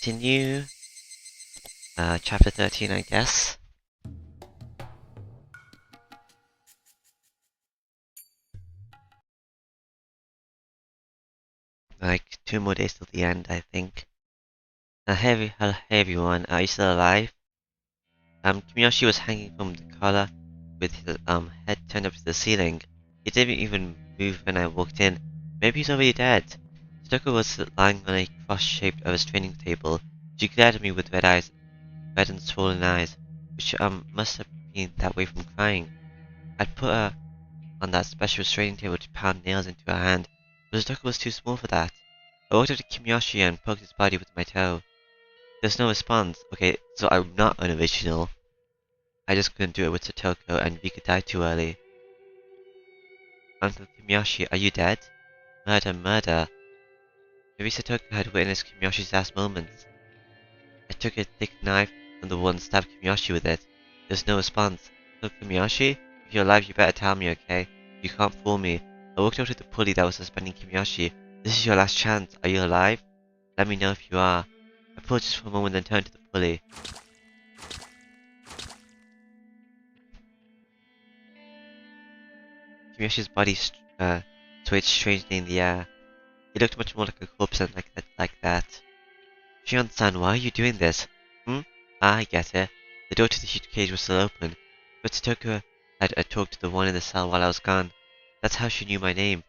continue. Chapter 13, I guess. Like 2 more days till the end, I think. Hey everyone, are you still alive? Kimiyoshi was hanging from the collar with his head turned up to the ceiling. He didn't even move when I walked in. Maybe he's already dead. Stoker was lying on a cross-shaped of his training table. She glared at me with red and swollen eyes, which must have been that way from crying. I'd put her on that special training table to pound nails into her hand, but Stoker was too small for that. I walked up to Kimiyoshi and poked his body with my toe. There's no response. Okay, so I'm not unoriginal. I just couldn't do it with Satoko, and Rika died too early. Uncle Kimiyoshi, are you dead? Murder, murder. Maybe Satoko had witnessed Kimiyoshi's last moments. I took a thick knife from the wall and stabbed Kimiyoshi with it. There's no response. Uncle Kimiyoshi? If you're alive, you better tell me, okay? You can't fool me. I walked over to the pulley that was suspending Kimiyoshi. This is your last chance. Are you alive? Let me know if you are. I paused just for a moment, then turned to the pulley. Kimiyoshi's body swayed strangely in the air. He looked much more like a corpse than like that. Shion-san, why are you doing this? I get it. The door to the huge cage was still open, but Satoko had talked to the one in the cell while I was gone. That's how she knew my name.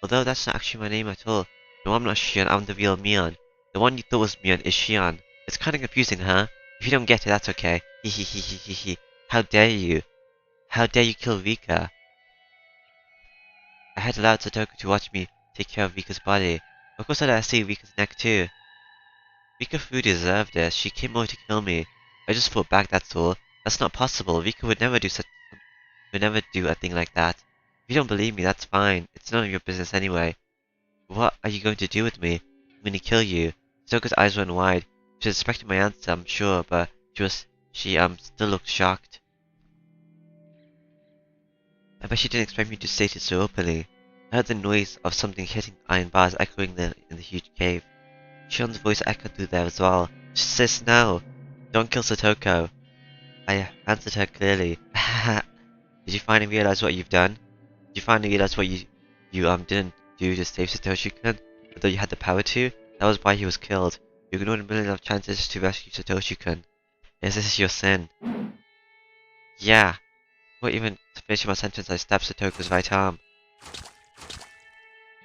Although that's not actually my name at all. No, I'm not Shion, I'm the real Mion. The one you thought was Mion is Shion. It's kinda confusing, huh? If you don't get it, that's okay. Hee. How dare you? How dare you kill Rika? I had allowed Satoko to watch me take care of Rika's body. Of course I let her see Rika's neck too. Rika Fu deserved it. She came over to kill me. I just fought back, that's all. That's not possible. Rika would never do a thing like that. If you don't believe me, that's fine. It's none of your business anyway. What are you going to do with me? I'm going to kill you. Satoko's eyes went wide. She was expecting my answer, I'm sure, but she still looked shocked. I bet she didn't expect me to state it so openly. I heard the noise of something hitting iron bars echoing in the huge cave. Shion's voice echoed through there as well. Sis, no! Don't kill Satoko. I answered her clearly. Did you finally realize what you've done? Did you finally realize what you didn't do to save Satoshi-kun? Although you had the power to? That was why he was killed. You ignored a million of chances to rescue Satoshi-kun. Yes, this is your sin. Yeah. Before even finishing my sentence, I stabbed Satoko's right arm.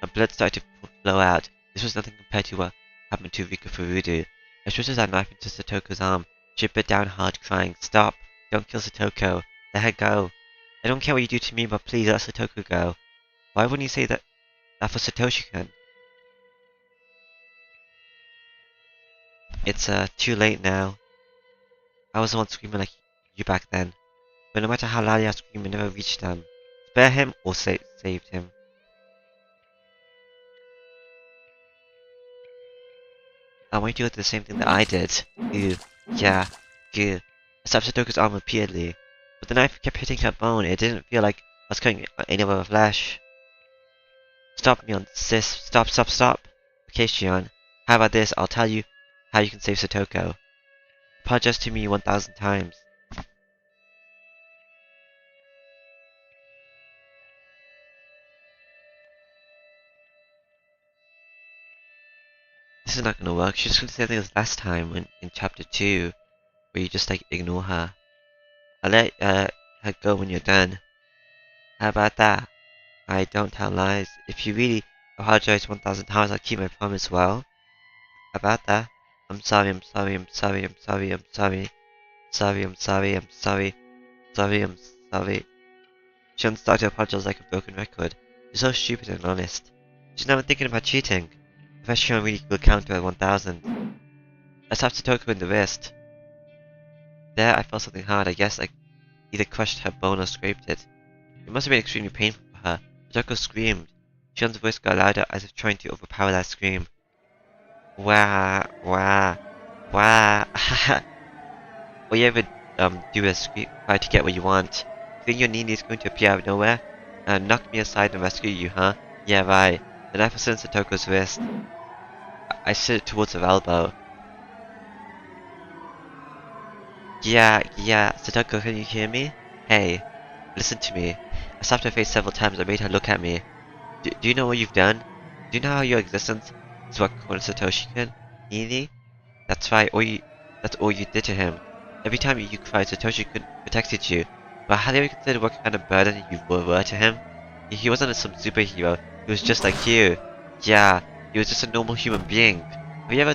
My blood started to flow out. This was nothing compared to what happened to Rika Furudu. I twisted that knife into Satoko's arm. She bit down hard, crying, "Stop! Don't kill Satoko! Let her go! I don't care what you do to me, but please let Satoko go." Why wouldn't you say that for Satoshi-kun? It's too late now. I was the one screaming like you back then. But no matter how loudly I screamed, it never reached them. Spare him or saved him. I want you to do the same thing that I did. Yeah, I stabbed Satoko's arm repeatedly. But the knife kept hitting her bone. It didn't feel like I was cutting any of her flesh. Stop, Mion, sis. Stop. Okay, Shion. How about this? I'll tell you how you can save Satoko. Apologize to me 1,000 times. This is not gonna work. She's just gonna say things last time in chapter 2, where you just like ignore her. I'll let her go when you're done. How about that? I don't tell lies. If you really apologize 1,000 times, I'll keep my promise. Well, how about that? I'm sorry. She started to apologize like a broken record. She's so stupid and honest. She's never thinking about cheating. I bet Shion really will count to at 1,000. I stabbed Satoko in the wrist. There, I felt something hard. I guess I either crushed her bone or scraped it. It must have been extremely painful for her. Satoko screamed. Shion's voice got louder as if trying to overpower that scream. Wah. All you ever do is try to get what you want. You think your nini is going to appear out of nowhere? Knock me aside and rescue you, huh? Yeah, right. The knife was in Satoko's wrist. I slid it towards her elbow. Yeah, Satoko, can you hear me? Hey, listen to me. I slapped her face several times and made her look at me. Do you know what you've done? Do you know how your existence is what cornered Satoshi-kun? Nini? That's right, that's all you did to him. Every time you cried, Satoshi-kun protected you. But have you ever considered what kind of burden you were to him? He wasn't some superhero, he was just like you. Yeah, he was just a normal human being. Have you ever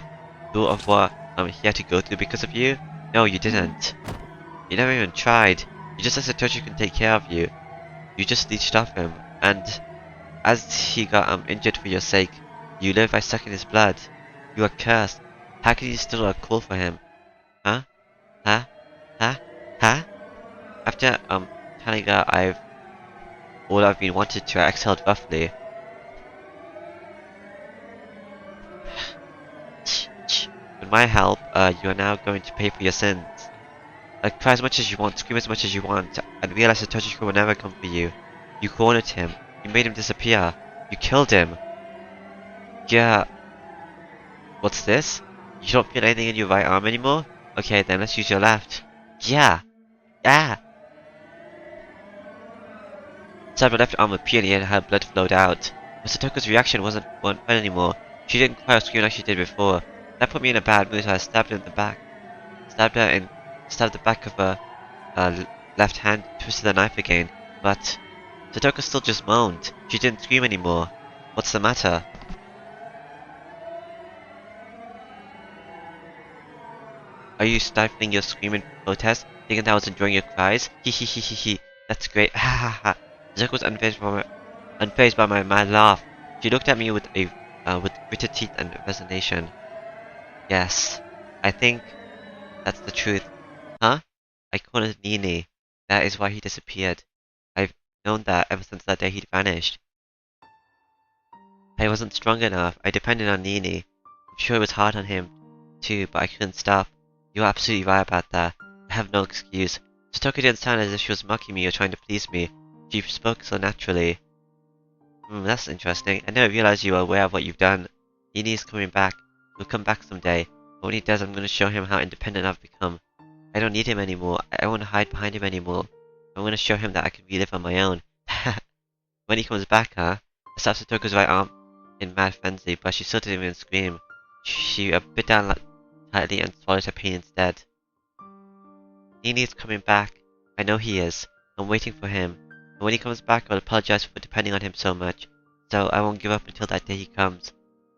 thought of what he had to go through because of you? No, you didn't. You never even tried. You just let Satoshi-kun take care of you. You just leeched off him, and as he got injured for your sake, you live by sucking his blood. You are cursed. How can you still call for him? Huh? Huh? Huh? Huh? After telling her all I've been wanted to, I exhaled roughly. With my help, you are now going to pay for your sins. Cry as much as you want, scream as much as you want, and realize that Toshiko will never come for you. You cornered him. You made him disappear. You killed him. Yeah. What's this? You don't feel anything in your right arm anymore? Okay, then let's use your left. Yeah. Ah. So her left arm appeared and her blood flowed out. But Satoko's reaction wasn't fun anymore. She didn't cry or scream like she did before. That put me in a bad mood, so I stabbed her in the back. Stabbed the back of her left hand, twisted the knife again. But Satoko still just moaned. She didn't scream anymore. What's the matter? Are you stifling your scream in protest, thinking that I was enjoying your cries? Hee hee hee hee hee. That's great. Ha ha ha. Satoko was unfazed by my mad laugh. She looked at me with gritted teeth and resignation. Yes, I think that's the truth. Huh? I cornered Nini. That is why he disappeared. I've known that ever since that day he'd vanished. I wasn't strong enough. I depended on Nini. I'm sure it was hard on him, too, but I couldn't stop. You're absolutely right about that. I have no excuse. Satoko didn't sound as if she was mocking me or trying to please me. She spoke so naturally. That's interesting. I never realized you were aware of what you've done. Nini's coming back. He'll come back someday. But when he does, I'm going to show him how independent I've become. I don't need him anymore. I won't hide behind him anymore. I'm going to show him that I can relive on my own. When he comes back, huh? I slapped Satoko's right arm in mad frenzy, but she still didn't even scream. She bit down tightly and swallowed her pain instead. Nini's coming back. I know he is. I'm waiting for him. And when he comes back, I'll apologize for depending on him so much. So I won't give up until that day he comes.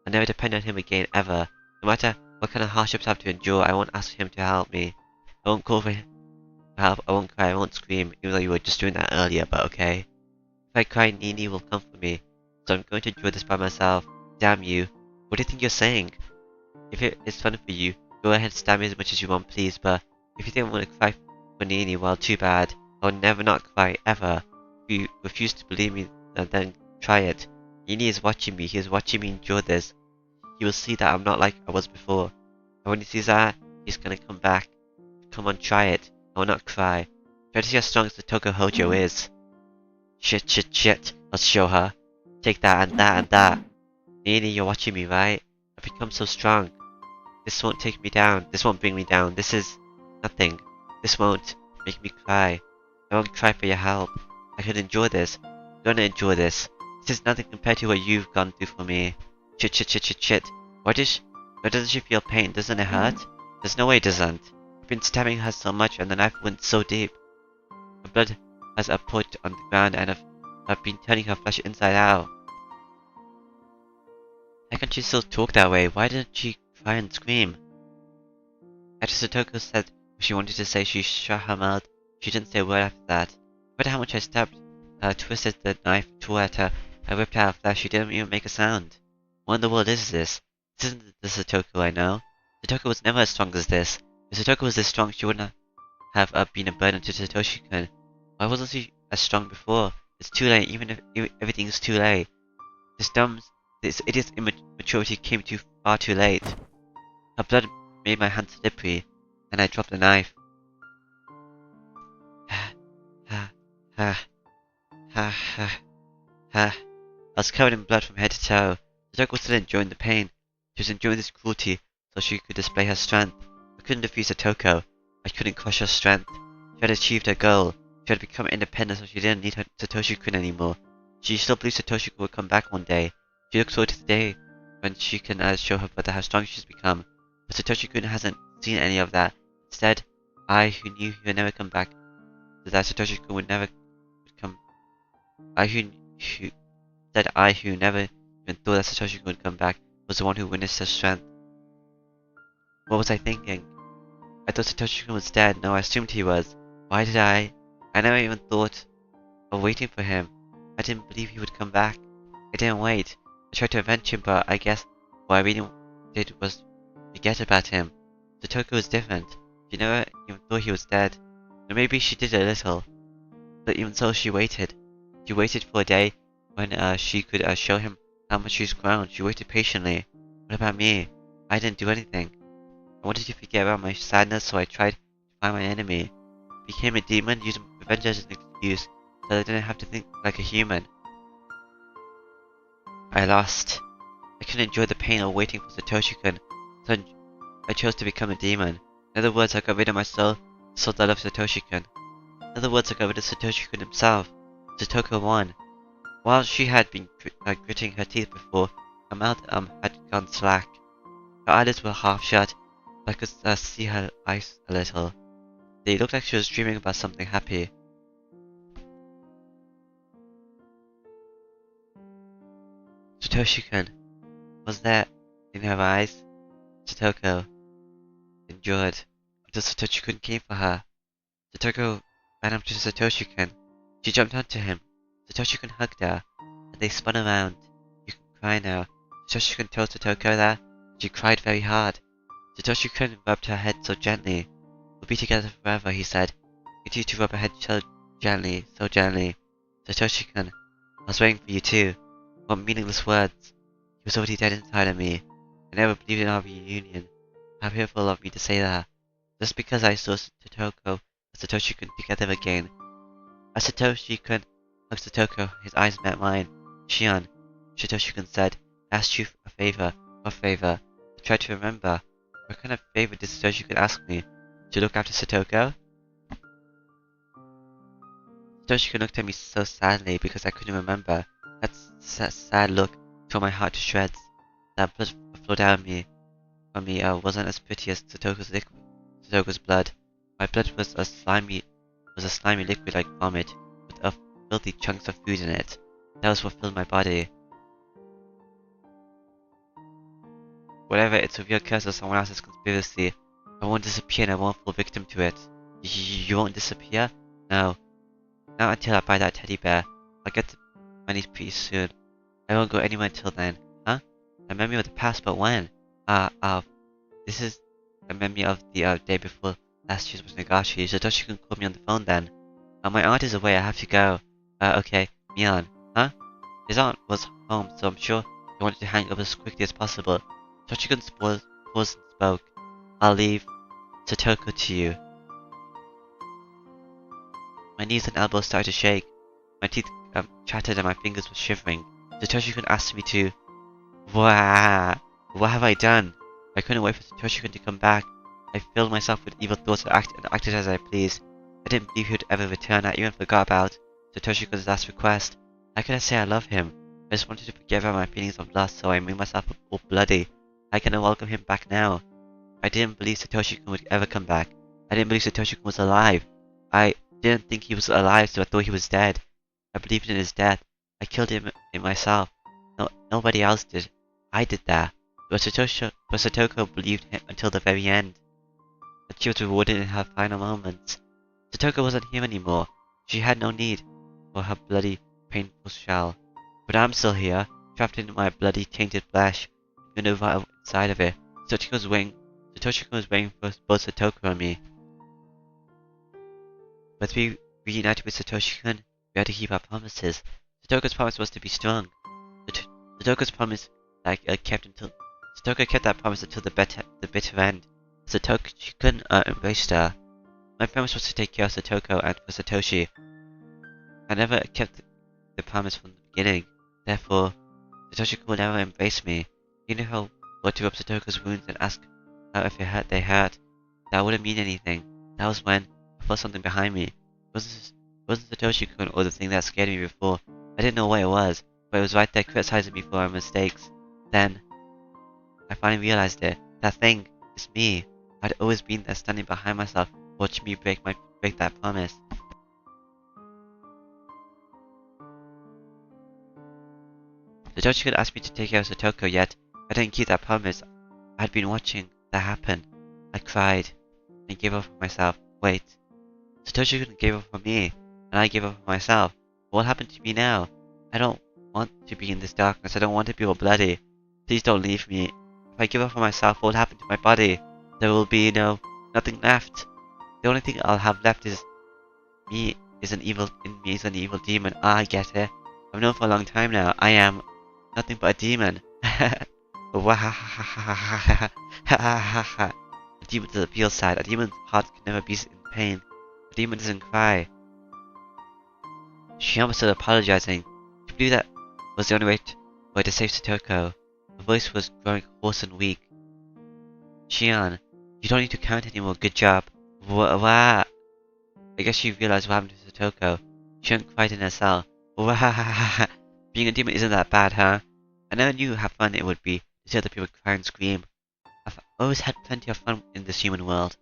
I'll never depend on him again, ever. No matter what kind of hardships I have to endure, I won't ask him to help me. I won't call for help, I won't cry, I won't scream, even though you were just doing that earlier, but okay. If I cry, Nini will come for me. So I'm going to endure this by myself. Damn you. What do you think you're saying? If it is fun for you, go ahead and stab me as much as you want, please, but if you think I'm going to cry for Nini, well, too bad. I'll never not cry, ever. If you refuse to believe me, then try it. Nini is watching me, he is watching me endure this. He will see that I'm not like I was before. And when he sees that, he's gonna come back. Come on, try it. I will not cry. Try to see how strong Satoko Hojo is. Shit. I'll show her. Take that and that and that. Nini, you're watching me, right? I've become so strong. This won't take me down. This won't bring me down. This is nothing. This won't make me cry. I won't cry for your help. I can endure this. I'm gonna endure this. This is nothing compared to what you've gone through for me. Shit. Why doesn't she feel pain? Doesn't it hurt? There's no way it doesn't. I've been stabbing her so much and the knife went so deep. Her blood has poured on the ground and I've been turning her flesh inside out. How can she still talk that way? Why didn't she cry and scream? After Satoko said what she wanted to say, she shut her mouth. She didn't say a word after that. No matter how much I stabbed her, twisted the knife, tore at her, I ripped out her flesh, she didn't even make a sound. What in the world is this? This isn't the Satoko I know. Satoko was never as strong as this. If Satoko was this strong, she wouldn't have been a burden to Satoshi-kun. Why wasn't she as strong before? It's too late, even if everything is too late. This idiot's immaturity came far too late. Her blood made my hands slippery, and I dropped the knife. I was covered in blood from head to toe. Satoko was still enjoying the pain. She was enjoying this cruelty so she could display her strength. I couldn't defeat Satoko. I couldn't crush her strength. She had achieved her goal. She had become independent, so she didn't need her Satoshi-kun anymore. She still believed Satoshi-kun would come back one day. She looks forward to the day when she can show her brother how strong she's become. But Satoshi-kun hasn't seen any of that. Instead, I, who knew he would never come back, that Satoshi-kun would never come. I who Said I, who never even thought that Satoshi-kun would come back, was the one who witnessed her strength. What was I thinking? I thought Satoshi-kun was dead. No, I assumed he was. Why did I? I never even thought of waiting for him. I didn't believe he would come back. I didn't wait. I tried to avenge him, but I guess what I really did was forget about him. Satoko was different. She never even thought he was dead. Or maybe she did a little. But even so, she waited. She waited for a day when she could show him how much she's grown. She waited patiently. What about me? I didn't do anything. I wanted to forget about my sadness, so I tried to find my enemy. Became a demon, using revenge as an excuse, so that I didn't have to think like a human. I lost. I couldn't enjoy the pain of waiting for Satoshi-kun, so I chose to become a demon. In other words, I got rid of my soul, the soul that loved Satoshi-kun. In other words, I got rid of Satoshi-kun himself. Satoko won. While she had been gritting her teeth before, her mouth had gone slack. Her eyelids were half shut, but I could see her eyes a little. They looked like she was dreaming about something happy. Satoshi-kun, was there in her eyes? Satoko endured until Satoshi-kun came for her. Satoko ran up to Satoshi-kun. She jumped onto him. Satoshi-kun hugged her, and they spun around. You can cry now. Satoshi-kun told Satoko that, and she cried very hard. Satoshi-kun rubbed her head so gently. We'll be together forever, he said. Continue to rub her head so gently, so gently. Satoshi-kun, I was waiting for you too. What meaningless words. He was already dead inside of me. I never believed in our reunion. How fearful of me to say that. Just because I saw Satoko and Satoshi-kun together again. As Satoshi-kun hugged Satoko, his eyes met mine. Shion, Satoshi-kun said, I asked you a favor. What favor? I tried to remember. What kind of favor did Satoshi-kun ask me? To look after Satoko? Satoshi-kun looked at me so sadly because I couldn't remember. That sad look tore my heart to shreds. That blood flowed out of me. From me wasn't as pretty as Satoko's blood. My blood was a slimy liquid like vomit, with filthy chunks of food in it. That was what filled my body. Whatever, it's a real curse or someone else's conspiracy. I won't disappear and I won't fall victim to it. You won't disappear? No. Not until I buy that teddy bear. I'll get the money pretty soon. I won't go anywhere until then. Huh? A memory of the past, but when? This is a memory of the day before last year's was Meakashi. Satoshi-kun called me on the phone then. My aunt is away, I have to go. Okay. Mian. Huh? His aunt was home, so I'm sure he wanted to hang up as quickly as possible. Satoshi-kun paused and spoke. I'll leave Satoko to you. My knees and elbows started to shake. My teeth chattered and my fingers were shivering. Satoshi-kun asked me to... What have I done? I couldn't wait for Satoshi-kun to come back. I filled myself with evil thoughts and acted as I pleased. I didn't believe he would ever return. I even forgot about Satoshi-kun's last request. How could I say I love him? I just wanted to forget about my feelings of lust, so I made myself all bloody. I cannot welcome him back now. I didn't believe Satoshi-kun would ever come back. I didn't believe Satoshi-kun was alive. I didn't think he was alive, so I thought he was dead. I believed in his death. I killed him in myself. No, nobody else did. I did that. But Satoko believed him until the very end. But she was rewarded in her final moments. Satoko wasn't here anymore. She had no need for her bloody, painful shell. But I'm still here, trapped in my bloody, tainted flesh, even over inside of it. Satoshi-kun was waiting for both Satoko and me. But to be reunited with Satoshi-kun, we had to keep our promises. Satoko's promise was to be strong. Satoko's promise Satoko kept that promise until the bitter end. Satoshi-kun embraced her. My promise was to take care of Satoko and for Satoshi. I never kept the promise from the beginning. Therefore, Satoshi-kun would never embrace me. He knew how to rub Satoko's wounds and ask her if they hurt. That wouldn't mean anything. That was when I felt something behind me. It wasn't Satoshi-kun or the thing that scared me before. I didn't know what it was, but it was right there criticizing me for my mistakes. Then, I finally realized it. That thing is me. I'd always been there standing behind myself, watching me break that promise. Satoshi-kun asked me to take care of Satoko, yet I didn't keep that promise. I had been watching that happen. I cried and gave up on myself. Wait, Satoshi-kun gave up on me, and I gave up on myself. What happened to me now? I don't want to be in this darkness. I don't want to be all bloody. Please don't leave me. If I give up on myself, what will happen to my body? There will be nothing left. The only thing I'll have left is me is an evil demon. Ah, I get it. I've known for a long time now. I am nothing but a demon. A demon doesn't feel sad. A demon's heart can never be in pain. A demon doesn't cry. Shion was still apologizing. She believed that was the only way to save Satoko. Her voice was growing hoarse and weak. Shion, you don't need to count anymore. Good job. Wow. I guess she realized what happened to Satoko. Shion cried in her cell. Wow. Being a demon isn't that bad, huh? I never knew how fun it would be to see other people cry and scream. I've always had plenty of fun in this human world.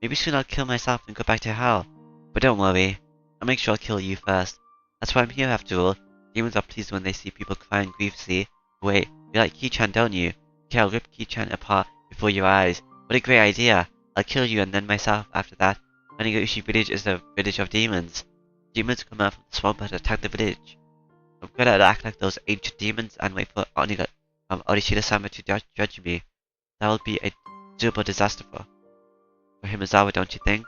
Maybe soon I'll kill myself and go back to hell. But don't worry. I'll make sure I'll kill you first. That's why I'm here after all. Demons are pleased when they see people cry and grieve, see? Wait, you like Ki-chan, don't you? Okay, I'll rip Ki-chan apart before your eyes. What a great idea. I'll kill you and then myself after that. Higurashi village is a village of demons. Demons come out from the swamp and attack the village. I'm gonna act like those ancient demons and wait for Orishida-sama to judge me. That will be a terrible disaster for Himizawa, don't you think?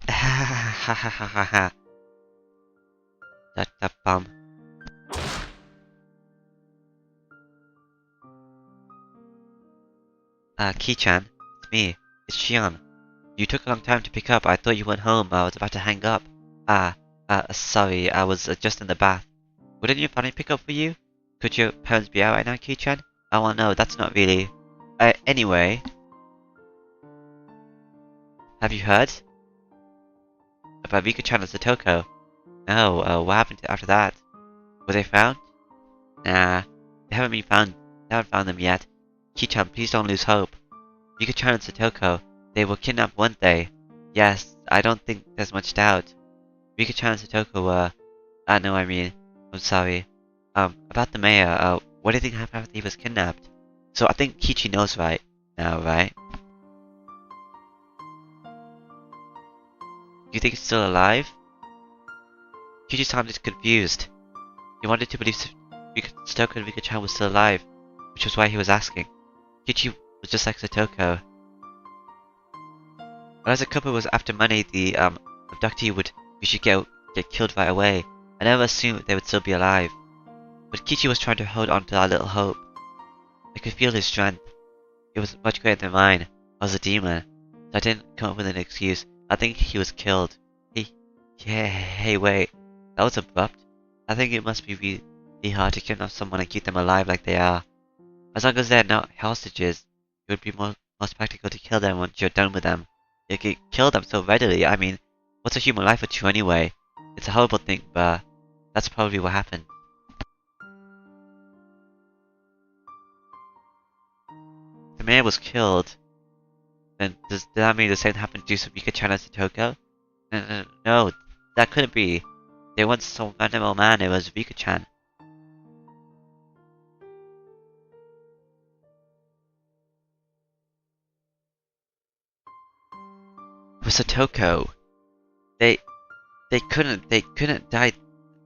Ha ha ha ha ha. That bum. Ki-chan, it's me. It's Shion. You took a long time to pick up. I thought you went home. I was about to hang up. Sorry. I was just in the bath. Wouldn't your family pick up for you? Could your parents be out right now, Ki-chan? Oh, well, no, that's not really. Anyway. Have you heard? About Meikashi and Satoko? No, what happened after that? Were they found? Nah, they haven't been found. They haven't found them yet. Ki-chan, please don't lose hope. Meikashi and Satoko, they were kidnapped, weren't they? Yes, I don't think there's much doubt. Meikashi and Satoko were... no, I mean... I'm sorry. About the mayor, what do you think happened after he was kidnapped? So I think Kichi knows right now, right? Do you think he's still alive? Kichi sounded confused. He wanted to believe Satoko and Meikashi was still alive, which was why he was asking. Kichi was just like Satoko. But as the couple was after money, the abductee would usually get killed right away. I never assumed they would still be alive. But Kichi was trying to hold on to that little hope. I could feel his strength. It was much greater than mine. I was a demon. So I didn't come up with an excuse. I think he was killed. Hey, wait. That was abrupt. I think it must be really hard to kidnap someone and keep them alive like they are. As long as they're not hostages, it would be most practical to kill them once you're done with them. You could kill them so readily. I mean, what's a human life for you anyway? It's a horrible thing, but that's probably what happened. The mayor was killed. Then does that mean the same happened to Meikashi and Satoko? No, that couldn't be. They weren't some random old man, it was Meikashi. With Satoko, they couldn't die.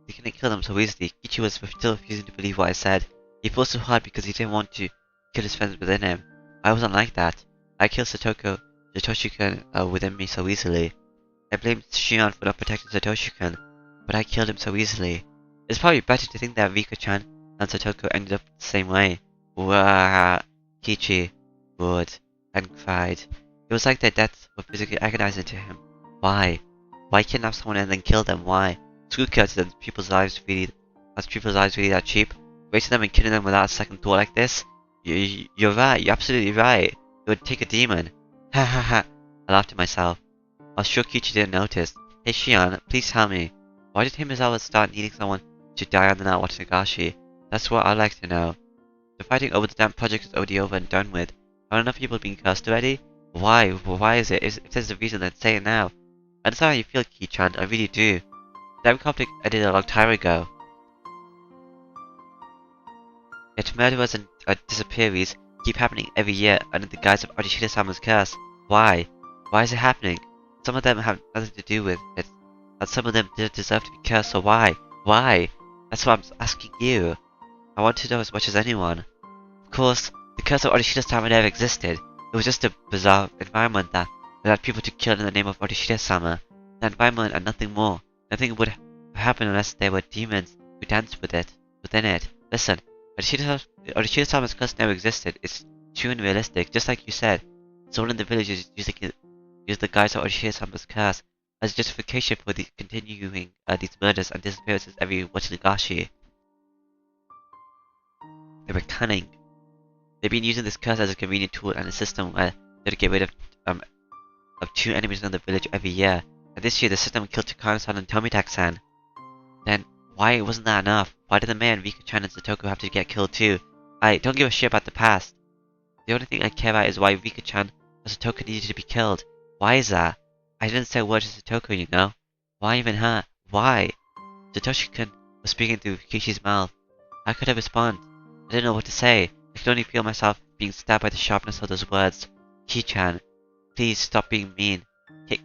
They couldn't kill them so easily. Kichi was still refusing to believe what I said. He fought so hard because he didn't want to kill his friends within him. I wasn't like that. I killed Satoshi-kun within me so easily. I blamed Shion for not protecting Satoshi-kun, but I killed him so easily. It's probably better to think that Rika-chan and Satoko ended up the same way. Wah! Kichi roared and cried. It was like their deaths were physically agonizing to him. Why? Why kidnap someone and then kill them? Why? Screw curtains, people's lives really that cheap? Wasting them and killing them without a second thought like this? You're right, you're absolutely right. It would take a demon. Ha ha ha. I laughed to myself. I was sure Kichi didn't notice. Hey Shion, please tell me. Why did Himizawa start needing someone to die on the night watching Nagashi? That's what I'd like to know. The fighting over the damn project is already over and done with. Are enough people being cursed already? Why? Why is it? If there's a reason, then say it now. I understand how you feel, Ki-chan. I really do. That conflict ended a long time ago. Yet murderers and disappearances keep happening every year under the guise of Arishida-sama's curse. Why? Why is it happening? Some of them have nothing to do with it, and some of them didn't deserve to be cursed, so why? Why? That's what I'm asking you. I want to know as much as anyone. Of course, the curse of Arishida-sama never existed. It was just a bizarre environment that allowed people to kill in the name of Arishida-sama. The environment and nothing more. Nothing would happen unless there were demons who danced within it. Listen, Arishida-sama's curse never existed. It's true and realistic, just like you said. Someone in the village used the guise of Arishida-sama's curse as justification for the continuing these murders and disappearances every watching Nagashi. They were cunning. They've been using this curse as a convenient tool and a system where they'd get rid of two enemies in the village every year. And this year the system killed Takano-san and Tomitake-san. Then why wasn't that enough? Why did the mayor and Rika-chan and Satoko have to get killed too? I don't give a shit about the past. The only thing I care about is why Rika-chan and Satoko needed to be killed. Why is that? I didn't say a word to Satoko, you know? Why even her? Why? Satoshi-kun was speaking through Kishi's mouth. How could I respond? I didn't know what to say. I could only feel myself being stabbed by the sharpness of those words. Ki-chan, please stop being mean. Hick.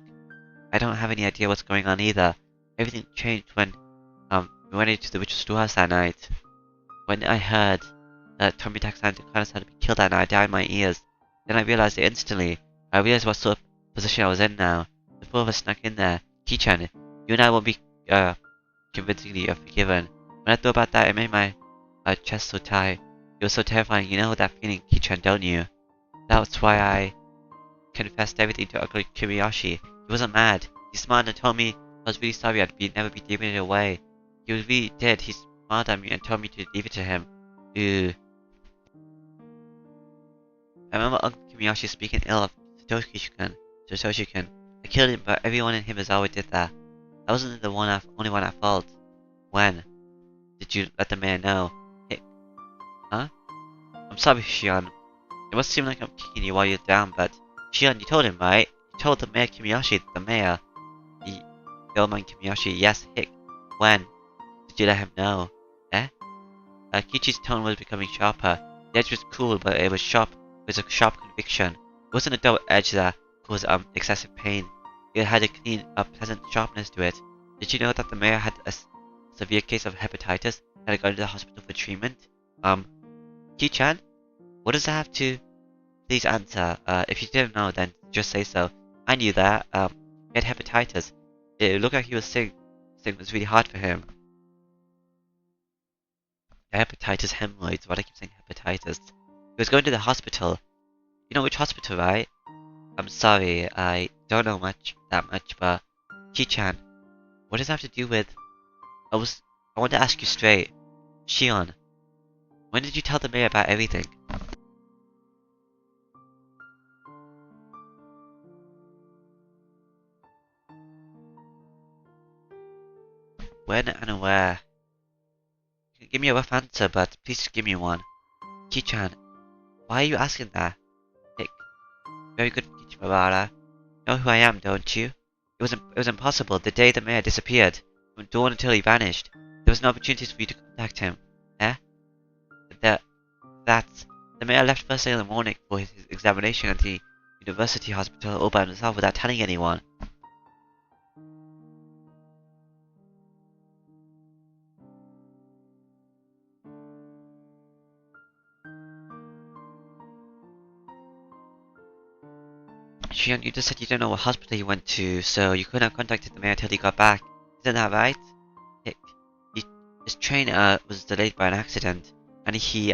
I don't have any idea what's going on either. Everything changed when we went into the ritual storehouse that night. When I heard that Tomitake-san and Takano-san had been killed that night, I died in my ears. Then I realized it instantly. I realized what sort of position I was in now. The four of us snuck in there. Ki-chan, you and I won't be convincingly forgiven. When I thought about that, it made my chest so tight. It was so terrifying. You know that feeling, Ki-chan, don't you? That's why I confessed everything to Uncle Higurashi. He wasn't mad. He smiled and told me I was really sorry I'd never be giving it away. He really did. He smiled at me and told me to leave it to him. Ooh. I remember Uncle Higurashi speaking ill of Satoshi-kun. I killed him, but everyone in Himizawa did that. I wasn't the only one at fault. When did you let the mayor know? Huh? I'm sorry, Shion. It must seem like I'm kicking you while you're down, but Shion, you told him, right? You told the mayor Kimiyoshi, the mayor. The old man Kimiyoshi, yes, Hick. When did you let him know? Eh? Kichi's tone was becoming sharper. The edge was cool, but it was sharp. It was a sharp conviction. It wasn't a dull edge that caused excessive pain. It had a clean, pleasant sharpness to it. Did you know that the mayor had a severe case of hepatitis and had gone to the hospital for treatment? Ki-chan? What does that have to... Please answer. If you didn't know, then just say so. I knew that. He had hepatitis. It looked like he was sick. It was really hard for him. Hepatitis, hemorrhoids. Why do I keep saying hepatitis? He was going to the hospital. You know which hospital, right? I'm sorry, I don't know that much, but... Ki-chan, what does that have to do with... I want to ask you straight. Shion, when did you tell the mayor about everything? When and where? You can give me a rough answer, but please give me one. Ki-chan, why are you asking that? Nick, very good, Kichimabara. You know who I am, don't you? It was impossible. The day the mayor disappeared, from dawn until he vanished, there was no opportunity for you to contact him. Eh? The mayor left first thing in the morning for his examination at the university hospital all by himself without telling anyone. Shion, you just said you don't know what hospital he went to, so you couldn't have contacted the mayor until he got back. Isn't that right? His train was delayed by an accident, and he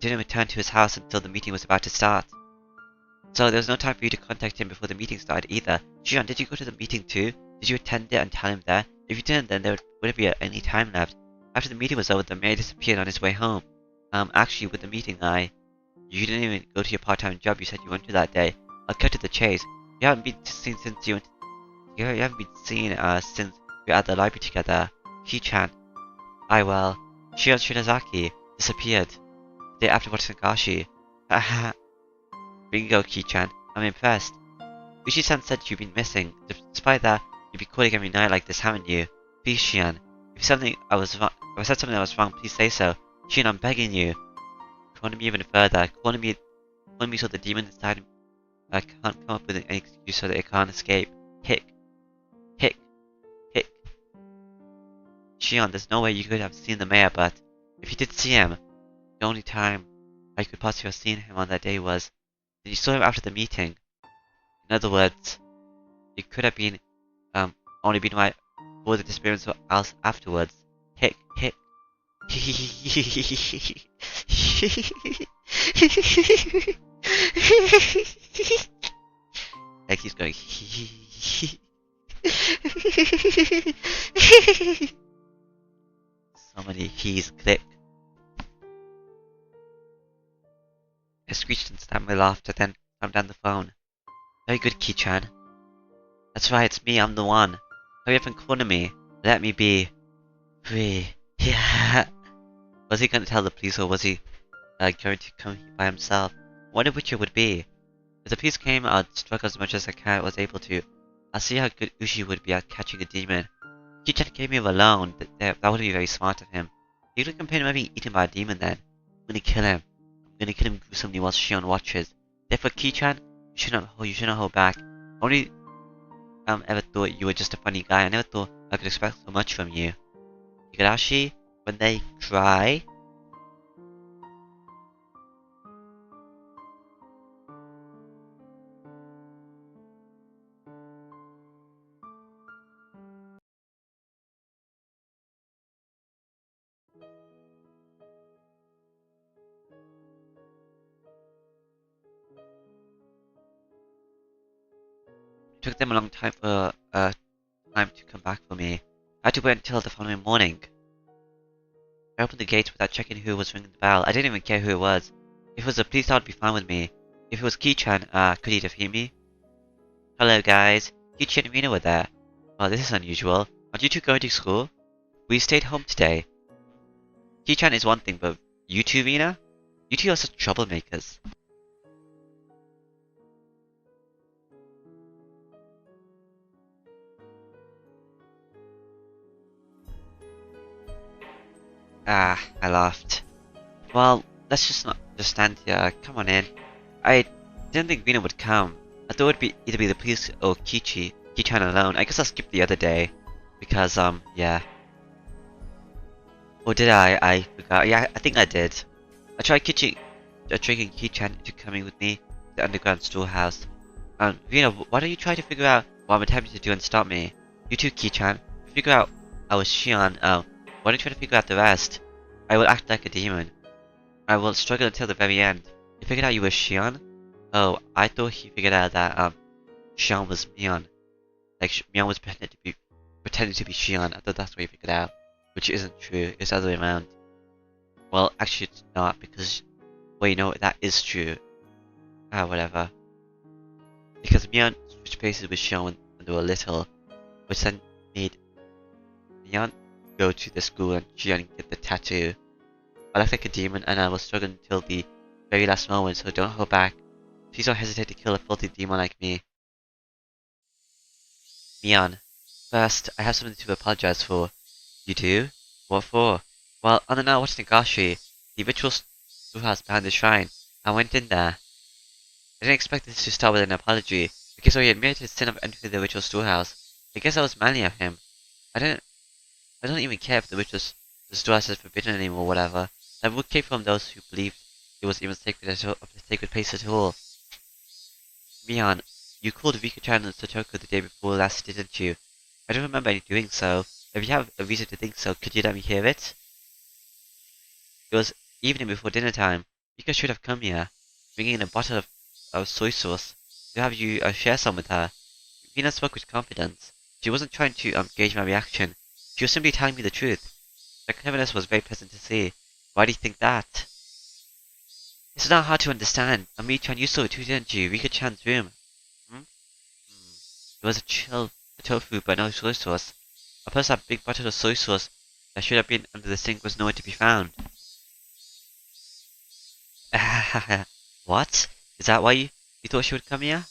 didn't return to his house until the meeting was about to start. So there was no time for you to contact him before the meeting started either. Shion, did you go to the meeting too? Did you attend it and tell him there? If you didn't, then there wouldn't be any time left. After the meeting was over, the mayor disappeared on his way home. Actually, with the meeting, You didn't even go to your part-time job you said you went to that day. I'll cut to the chase. You haven't been seen since you haven't been seen since we were at the library together. Ki-chan. Well, Shion Shinozaki disappeared. The day after watching Higurashi. Haha. Bingo, Ki-chan. I'm impressed. Uchi-san said you've been missing. Despite that, you've been calling every night like this, haven't you? Please, Shion. If I said something that was wrong, please say so. Shion, I'm begging you. Calling me even further. Calling me so the demon inside I can't come up with an excuse so that it can't escape. Hick. Hick. Hick. Shion, there's no way you could have seen the mayor, but if you did see him, the only time I could possibly have seen him on that day was that you saw him after the meeting. In other words, it could have been only been right for the disappearance or else afterwards. Hick. Hick. Like he's going. So many he's click. I screeched and stamped my laughter, then slammed down the phone. Very good, Ki-chan. That's right, it's me, I'm the one. Hurry up and corner me. Let me be free. Yeah. Was he going to tell the police, or was he going to come here by himself? I wonder which it would be. If the police came, I'd struggle as much as I was able to. I'll see how good Ushi would be at catching a demon. Ki-chan gave me alone. That would be very smart of him. He would complain about being eaten by a demon then. I'm gonna kill him. I'm gonna kill him gruesomely while Shion watches. Therefore, Ki-chan, you shouldn't hold back. Only ever thought you were just a funny guy. I never thought I could expect so much from you. Higurashi, when they cry. It took them a long time for time to come back for me. I had to wait until the following morning. I opened the gates without checking who was ringing the bell. I didn't even care who it was. If it was the police, that would be fine with me. If it was Ki-chan, could he defeat me? Hello guys, Kichi and Rina were there. Oh, this is unusual. Aren't you two going to school? We stayed home today. Ki-chan is one thing, but you two, Rina? You two are such troublemakers. I laughed. Well, let's just not just stand here. Come on in. I didn't think Rina would come. I thought it would be either the police or Ki-chan alone. I guess I'll skip the other day. Because, yeah. Or did I? I forgot. Yeah, I think I did. I tried tricking Ki-chan into coming with me to the underground storehouse. Rina, why don't you try to figure out what I'm attempting to do and stop me? You too, Ki-chan. Figure out I was Shion. Why don't you try to figure out the rest? I will act like a demon. I will struggle until the very end. You figured out you were Shion? Oh, I thought he figured out that, Shion was Mion. Like, Mion was pretending to be Shion. I thought that's what he figured out. Which isn't true, it's the other way around. Well, actually it's not, because, well, you know, that is true. Whatever. Because Mion switched places with Shion when they were little, which then made Mion go to the school and Shion get the tattoo. I look like a demon and I will struggle until the very last moment, so don't hold back. Please don't hesitate to kill a filthy demon like me. Mion, first, I have something to apologize for. You do? What for? Well, on the night watching Higurashi, the ritual storehouse behind the shrine, I went in there. I didn't expect this to start with an apology, because he admitted his sin of entering the ritual storehouse. I guess that was manly of him. I don't even care if the storehouse is forbidden anymore or whatever. That would came from those who believed it was even sacred place at all. Mion, you called Rika-chan and Satoko the day before last, didn't you? I don't remember any doing so. If you have a reason to think so, could you let me hear it? It was evening before dinner time. Rika should have come here, bringing in a bottle of soy sauce to have you share some with her. Rina spoke with confidence. She wasn't trying to gauge my reaction. She was simply telling me the truth. Her cleverness was very pleasant to see. Why do you think that? It's not hard to understand. Ami-chan, you saw it too, didn't you? Rika-chan's room. Hmm? It was a tofu, but no soy sauce. A plus that big bottle of soy sauce that should have been under the sink was nowhere to be found. What? Is that why you thought she would come here?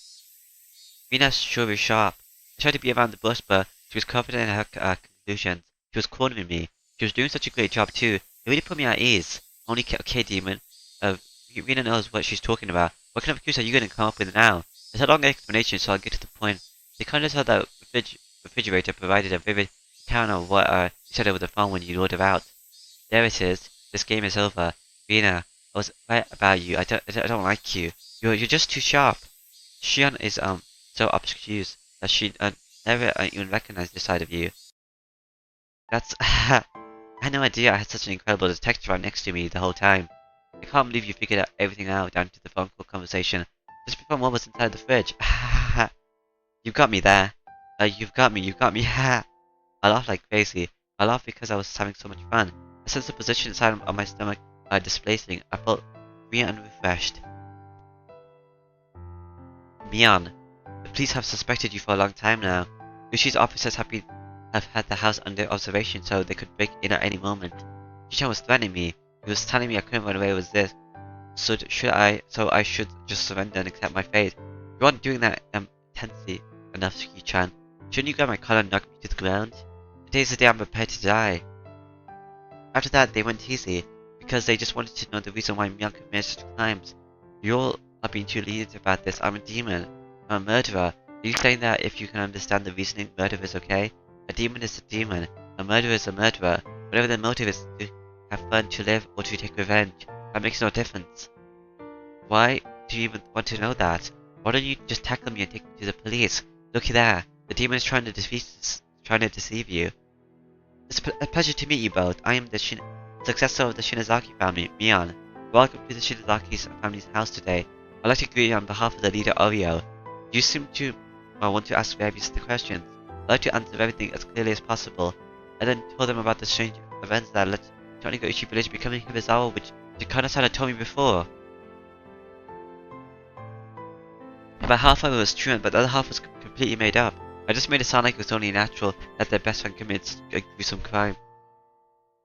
Mina's sure is sharp. I tried to be around the bush, but she was confident in her conclusions. She was cornering me. She was doing such a great job too. It really put me at ease. Only okay, demon. Rina knows what she's talking about. What kind of excuse are you going to come up with now? It's a long explanation, so I'll get to the point. The contents of the refrigerator provided a vivid account of what you said over the phone when you rolled it out. There it is. This game is over. Rina, I was right about you. I don't like you. You're just too sharp. Shion is so obtuse that she never even recognized this side of you. That's I had no idea I had such an incredible detective right next to me the whole time. I can't believe you figured everything out down to the phone call conversation just before what was inside the fridge. You've got me there. You've got me. I laughed like crazy. I laughed because I was having so much fun. I sensed the position inside of my stomach displacing. I felt free and refreshed. Mian, the police have suspected you for a long time now. Yoshi's officers have had the house under observation so they could break in at any moment. Yosha was threatening me. He was telling me I couldn't run away with this. So I should just surrender and accept my fate. You aren't doing that intensely enough, Suki-chan. Shouldn't you grab my collar and knock me to the ground? Today's the day I'm prepared to die. After that, they went easy, because they just wanted to know the reason why Mian committed such crimes. You all are being too lenient about this. I'm a demon. I'm a murderer. Are you saying that if you can understand the reasoning, murder is okay? A demon is a demon. A murderer is a murderer. Whatever their motive is to have fun, to live, or to take revenge, that makes no difference. Why do you even want to know that? Why don't you just tackle me and take me to the police? Looky there. The demon is trying to deceive you. It's a pleasure to meet you both. I am the successor of the Shinozaki family, Mian. Welcome to the Shinozaki's family's house today. I'd like to greet you on behalf of the leader, Oreo. You seem to want to ask various questions. I'd like to answer everything as clearly as possible. I then told them about the strange events that led to Higurashi village becoming Hibizawa, which Takana-san had told me before. About half of it was true, but the other half was completely made up. I just made it sound like it was only natural that their best friend committed a gruesome crime.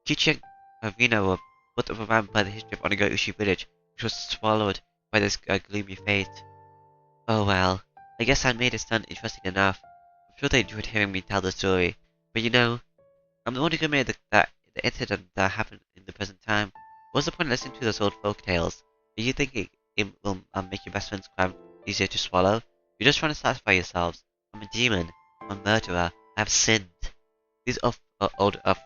Kichi and Rina were both overwhelmed by the history of Onigaushi village, which was swallowed by this gloomy fate. Oh well, I guess I made it sound interesting enough. I'm sure they enjoyed hearing me tell the story. But you know, I'm the one who committed the incident that happened in the present time. What's the point of listening to those old folk tales? Do you think it will make your best friend's crime easier to swallow? You're just trying to satisfy yourselves. I'm a demon. I'm a murderer. I have sinned. These old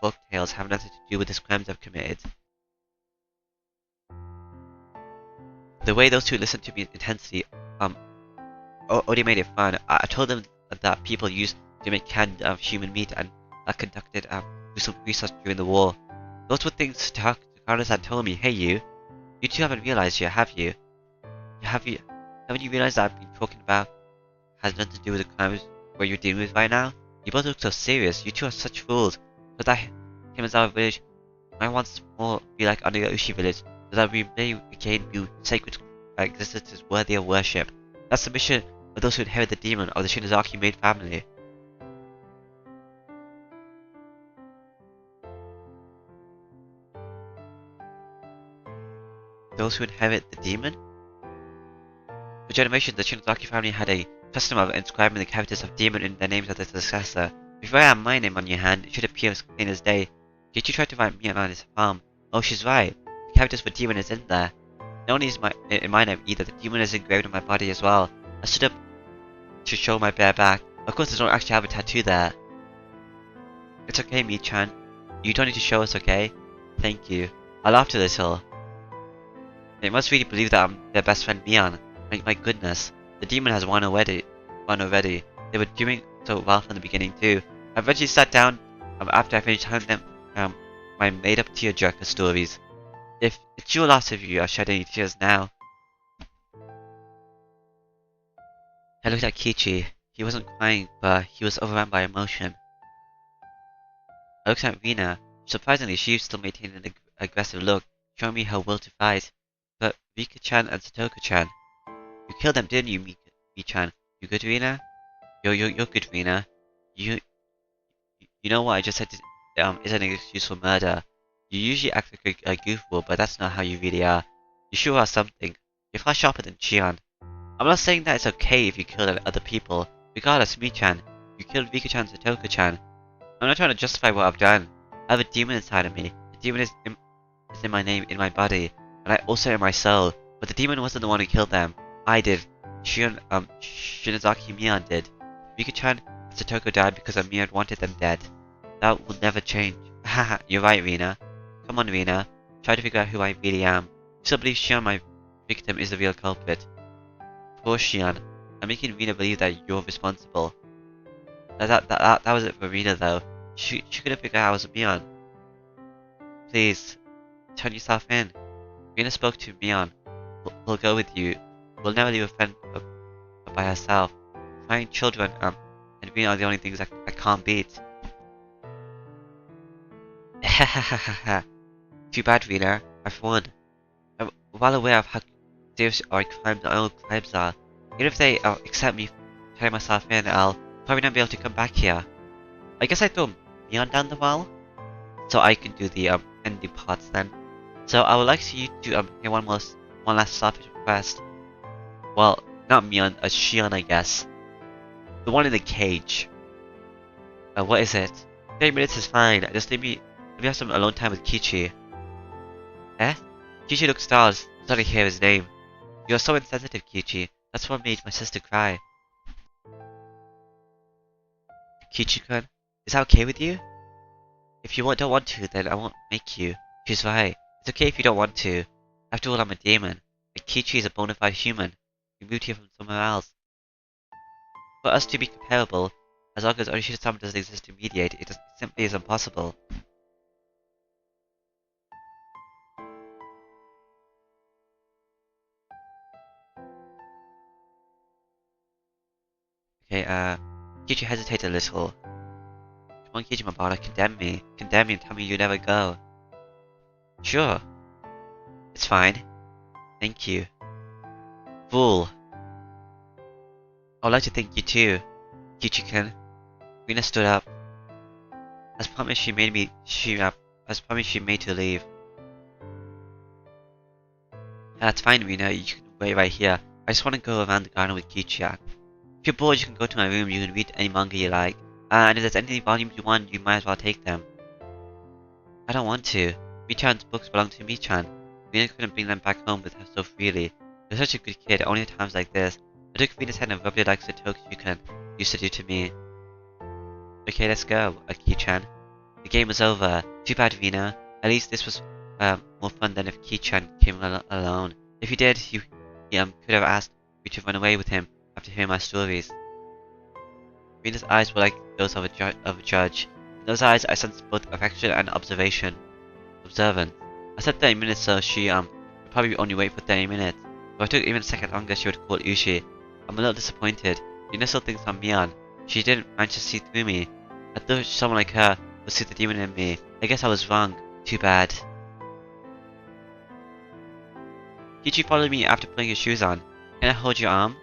folk tales have nothing to do with the crimes I've committed. The way those two listened to me intensely, only made it fun. I told them that people used to make canned human meat and conducted some research during the war. Those were things Takara had told me. Hey you two haven't realized yet, have you? Haven't you realized that I've been talking about has nothing to do with the crimes where you're dealing with right now? You both look so serious. You two are such fools. But that Himazawa village might once more be like Onigaushi village, so that we may again be sacred existences worthy of worship. That's the mission of those who inherit the demon of the Shinozaki maid family. Those who inherit the demon? For generations, the Shinozaki family had a custom of inscribing the characters of demon in their names of their successor. If I have my name on your hand, it should appear as plain as day. Did you try to write me on his palm? Oh, she's right. The characters for demon is in there. Not only is in my name either, the demon is engraved on my body as well. I stood up to show my bare back. Of course, I don't actually have a tattoo there. It's okay, Mi-chan. You don't need to show us, okay? Thank you. I laughed a little. They must really believe that I'm their best friend Mian. My goodness. The demon has won already. They were doing so well from the beginning too. I eventually sat down after I finished telling them my made-up tearjerker stories. If it's your last of you are shedding any tears now. I looked at Kichi. He wasn't crying, but he was overwhelmed by emotion. I looked at Rina. Surprisingly, she still maintained an aggressive look, showing me her will to fight. But Rika-chan and Satoka-chan, you killed them, didn't you, Mi-chan? You good, Rina? You're good, Rina. You, you know what I just said isn't an excuse for murder. You usually act like a goofball, but that's not how you really are. You sure are something. You're far sharper than Chion. I'm not saying that it's okay if you kill other people. Regardless, Mi-chan, you killed Rika-chan and Satoka-chan. I'm not trying to justify what I've done. I have a demon inside of me. The demon is in my name, in my body, and I also in my soul. But the demon wasn't the one who killed them. I did. Shinozaki Mian did. Rika-chan and Satoko died because Mian wanted them dead. That will never change. Haha, you're right, Rina. Come on, Rina. Try to figure out who I really am. You still believe Shion, my victim, is the real culprit. Poor Shion. I'm making Rina believe that you're responsible. That was it for Rina, though. She couldn't figure out I was Mian. Please, turn yourself in. Rina spoke to Mian. We'll go with you. We'll never leave a friend by herself. Crying children, and Rina are the only things I can't beat. Too bad, Rina. I've won. I'm well aware of how serious our own crimes are. Even if they accept me turning myself in, I'll probably not be able to come back here. I guess I throw Mian down the well, so I can do the ending parts then. So I would like you to hear one last selfish request. Well, not Mian, Shion, I guess. The one in the cage. What is it? 30 minutes is fine. Just let me have some alone time with Kichi. Eh? Kichi looks startled. Suddenly hear his name. You're so insensitive, Kichi. That's what made my sister cry. Kichi-kun, is that okay with you? If you don't want to, then I won't make you. She's right. It's okay if you don't want to. After all, I'm a demon. And Kichi is a bona fide human. We moved here from somewhere else. For us to be comparable, as long as Onishida-sama doesn't exist to mediate, it simply is impossible. Okay, Kichi hesitated a little. Come on, Kichi Mabara, condemn me. Condemn me and tell me you never go. Sure. It's fine. Thank you. Fool. I would like to thank you too, Kichi-kun. Rina stood up. As promised, she made to leave. That's fine, Rina. You can wait right here. I just want to go around the garden with Kichi. If you're bored, you can go to my room. You can read any manga you like. And if there's any volumes you want, you might as well take them. I don't want to. Mi-chan's books belong to Mi-chan. Rina couldn't bring them back home with her so freely. You're such a good kid, only at times like this. I took Rina's hand and rubbed it like Satoshi-kun used to do to me. Okay, let's go, Ki-chan. The game was over. Too bad, Rina. At least this was more fun than if Ki-chan came alone. If he did, he could have asked me to run away with him after hearing my stories. Rina's eyes were like those of a judge. In those eyes, I sensed both affection and observance. I said 30 minutes, so she would probably only wait for 30 minutes. If I took even a second longer, she would call Ushi. I'm a little disappointed. Rina still thinks I'm Mian. She didn't manage to see through me. I thought someone like her would see the demon in me. I guess I was wrong. Too bad. Kichi followed me after putting his shoes on. Can I hold your arm?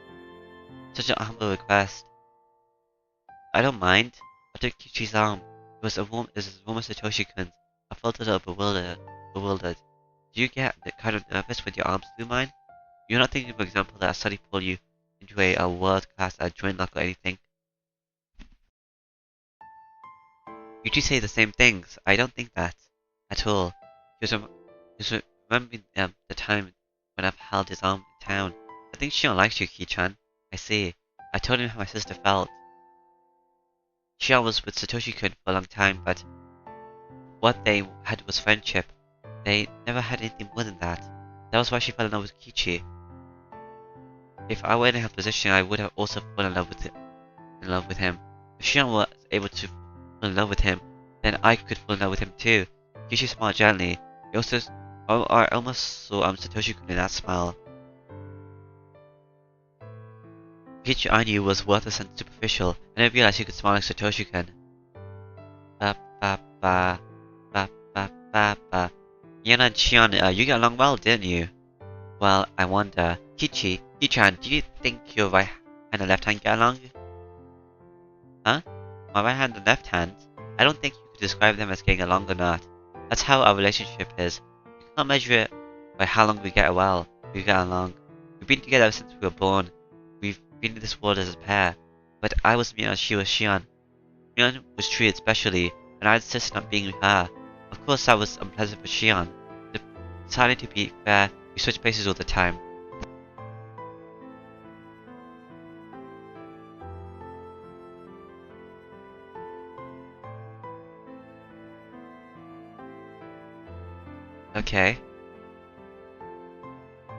Such a humble request. I don't mind. I took Kichi's arm. It was as warm as Satoshi-kun's. I felt a little bewildered. Do you get kind of nervous when your arms through mine? You're not thinking, for example, that I suddenly pull you into a world-class joint lock or anything? You two say the same things. I don't think that. At all. Just remembering the time when I've held his arm in town. I think Shion likes you, Ki-chan. I see. I told him how my sister felt. Shion was with Satoshi-kun for a long time, but what they had was friendship. They never had anything more than that. That was why she fell in love with Kichi. If I were in her position, I would have also fallen in love with him. If Shion was able to fall in love with him, then I could fall in love with him too. Kichi smiled gently. I almost saw Satoshi-kun in that smile. Kichi I knew was worthless and superficial, and I realized he could smile like Satoshi-kun. Ba ba ba ba ba ba ba. Yana and Shion, you got along well, didn't you? Well, I wonder. Kichan, do you think your right hand and left hand get along? Huh? My right hand and left hand? I don't think you could describe them as getting along or not. That's how our relationship is. You can't measure it by how long we get along. We've been together since we were born. We've been in this world as a pair. But I was Mia and she was Xian. Xian was treated specially, and I insisted on being with her. Of course that was unpleasant for Xian. Deciding to be fair, we switched places all the time. Okay.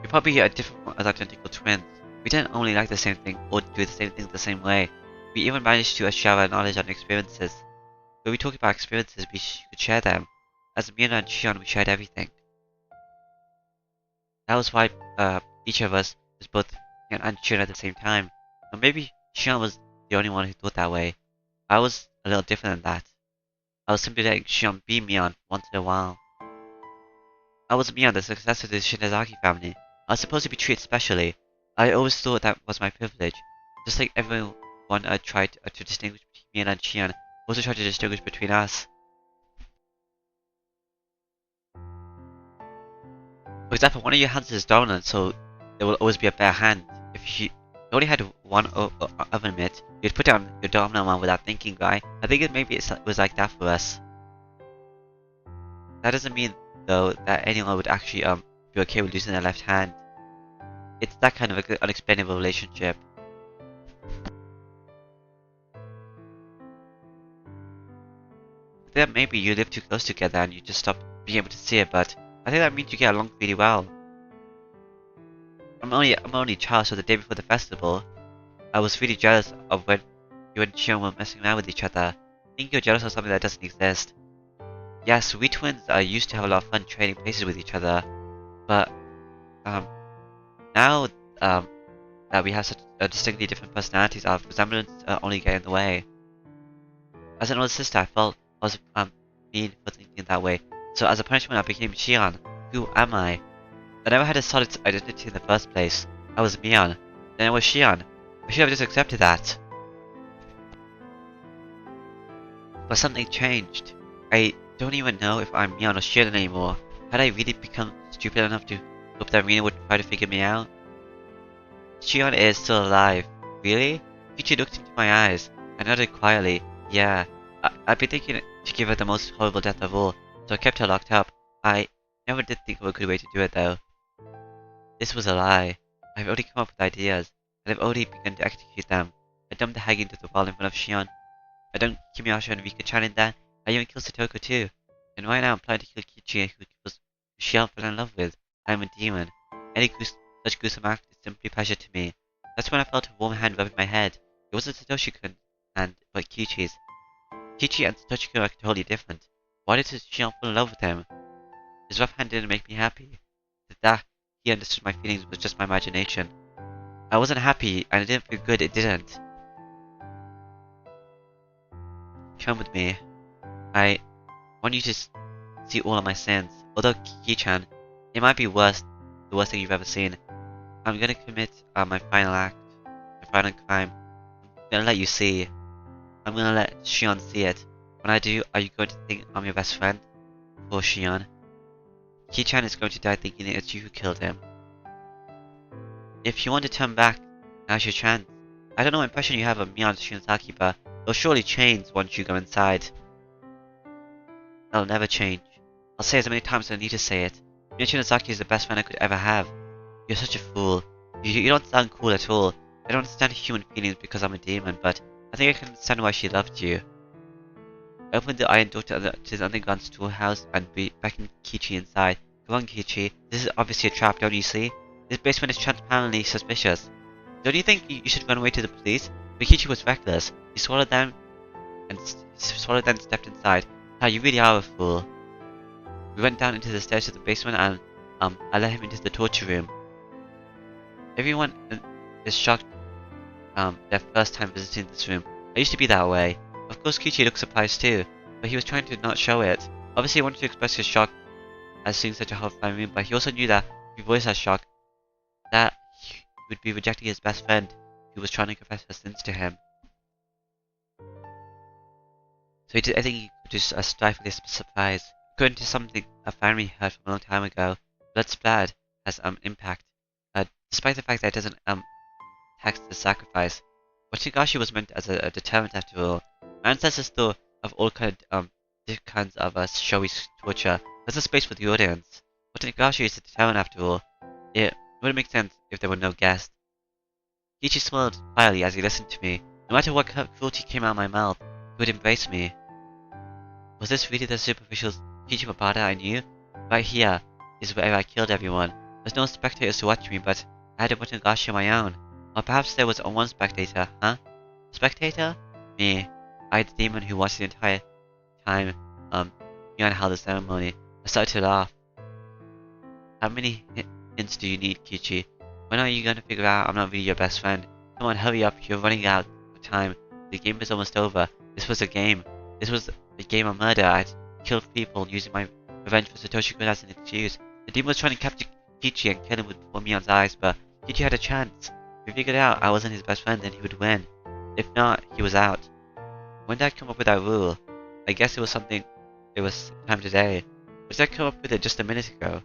We probably are different as identical twins. We didn't only like the same thing or do the same things the same way. We even managed to share our knowledge and experiences. When we talk about experiences, we could share them. As Mina and Xian, we shared everything. That was why each of us was both Xian and Xian at the same time. Or maybe Xian was the only one who thought that way. I was a little different than that. I was simply letting Xian be Mian once in a while. I was Mian, the successor to the Shinazaki family. I was supposed to be treated specially. I always thought that was my privilege. Just like everyone tried to distinguish between Mian and Xian, also tried to distinguish between us. For example, one of your hands is dominant, so there will always be a bare hand. If you only had one oven mitt, you'd put it on your dominant one without thinking, right? I think maybe it was like that for us. That doesn't mean, though, that anyone would actually be okay with losing their left hand. It's that kind of unexplainable relationship. I think that maybe you live too close together and you just stop being able to see it, but I think that means you get along really well. I'm only a child, so the day before the festival, I was really jealous of when you and Xion were messing around with each other. I think you're jealous of something that doesn't exist. Yes, we twins used to have a lot of fun trading places with each other, but now that we have such distinctly different personalities, our resemblance only get in the way. As an older sister, I felt I was mean for thinking that way, so as a punishment I became Xian. Who am I? I never had a solid identity in the first place. I was Mian, then I was Xian. I should have just accepted that. But something changed. I don't even know if I'm Mian or Xian anymore. Had I really become stupid enough to hope that Mina would try to figure me out? Xian is still alive. Really? Kichi looked into my eyes. I nodded quietly. Yeah. I'd been thinking to give her the most horrible death of all, so I kept her locked up. I never did think of a good way to do it though. This was a lie. I've already come up with ideas, and I've already begun to execute them. I dumped the hag into the wall in front of Xian. I dumped Kimiasha and Rika-chan in there. I even killed Satoko too. And right now I'm planning to kill Kichi, who Xian fell in love with. I'm a demon. Any such gruesome act is simply pleasure to me. That's when I felt a warm hand rubbing my head. It wasn't Satoshi-kun hand, but Kichi's. Kichi and Satoshi-kun are totally different. Why did Xian fall in love with him? His rough hand didn't make me happy. That he understood my feelings was just my imagination. I wasn't happy, and it didn't feel good, it didn't. Come with me. I want you to see all of my sins. Although Kiki-chan, it might be the worst thing you've ever seen. I'm gonna commit my final act, my final crime. I'm gonna let you see. I'm gonna let Xian see it. When I do, are you going to think I'm your best friend? Poor Xian. Ki-chan is going to die thinking it's you who killed him. If you want to turn back, now's your chance. I don't know what impression you have of Mian Shinzaki, but it'll surely change once you go inside. That'll never change. I'll say it as many times as I need to say it. Mian Shinzaki is the best friend I could ever have. You're such a fool. You don't sound cool at all. I don't understand human feelings because I'm a demon, but I think I can understand why she loved you. I opened the iron door to the underground storehouse and beckoned Kichi inside. Come on, Kichi. This is obviously a trap, don't you see? This basement is transparently suspicious. Don't you think you should run away to the police? But Kichi was reckless. He swallowed them and stepped inside. Ah, you really are a fool. We went down into the stairs to the basement and I let him into the torture room. Everyone is shocked their first time visiting this room. I used to be that way. Of course Kichi looked surprised too, but he was trying to not show it. Obviously he wanted to express his shock at seeing such a horrifying room, but he also knew that if he voiced that shock, that he would be rejecting his best friend who was trying to confess her sins to him. So I think he could just stifle his surprise. According to something a family heard from a long time ago, blood splattered has impact. Despite the fact that it doesn't tax the sacrifice. But Higurashi was meant as a deterrent after all. My ancestors thought of all different kinds of showy torture. There's a space for the audience. But Higurashi is a deterrent after all. It wouldn't make sense if there were no guests. Kichi smiled quietly as he listened to me. No matter what cruelty came out of my mouth, he would embrace me. Was this really the superficial Kichi Mabata I knew? Right here is where I killed everyone. There's no spectators to watch me, but I had a Higurashi of my own. Or perhaps there was one spectator, huh? Spectator? Me. I, the demon who watched the entire time, Mian held the ceremony. I started to laugh. How many hints do you need, Kichi? When are you going to figure out I'm not really your best friend? Come on, hurry up, you're running out of time. The game is almost over. This was a game. This was a game of murder. I'd killed people using my revenge for Satoshi-kun as an excuse. The demon was trying to capture Kichi and kill him before Mian's eyes, but Kichi had a chance. If he figured out I wasn't his best friend, then he would win. If not, he was out. When did I come up with that rule? I guess it was sometime today. But did I come up with it just a minute ago?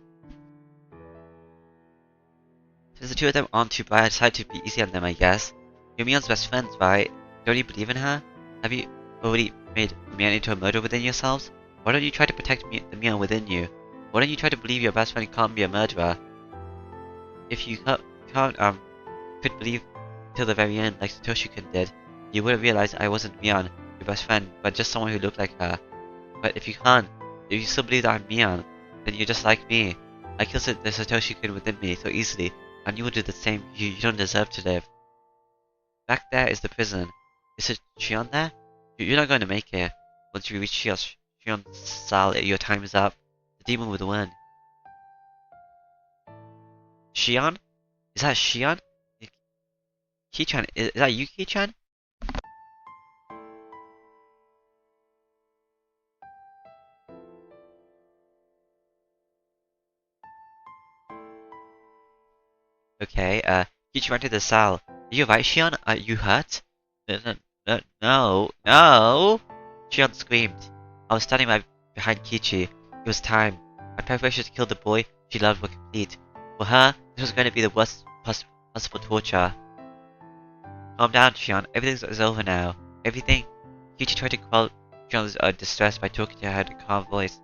Since the two of them aren't too bad, I decided to be easy on them, I guess. You're Mian's best friends, right? Don't you believe in her? Have you already made Mian into a murderer within yourselves? Why don't you try to protect the Mian within you? Why don't you try to believe your best friend can't be a murderer? If you could believe till the very end like Satoshi-kun did, you would have realized I wasn't Mian, your best friend, but just someone who looked like her. But if you can't, if you still believe that I'm Mian, then you're just like me. I killed the Satoshi-kun within me so easily, and you will do the same. You don't deserve to live. Back there is the prison. Is it Shion there? You're not going to make it. Once you reach Shion's cell, your time is up. The demon would win. Shion? Is that Shion? Ki-chan, is that you, Ki-chan? Okay, Kichi went to the cell. Are you right, Shion? Are you hurt? No! Shion screamed. I was standing right behind Kichi. It was time. My preparations to kill the boy she loved were complete. For her, this was going to be the worst possible torture. Calm down, Shion. Everything is over now. Everything? Kichi tried to quell Shion's distress by talking to her in a calm voice.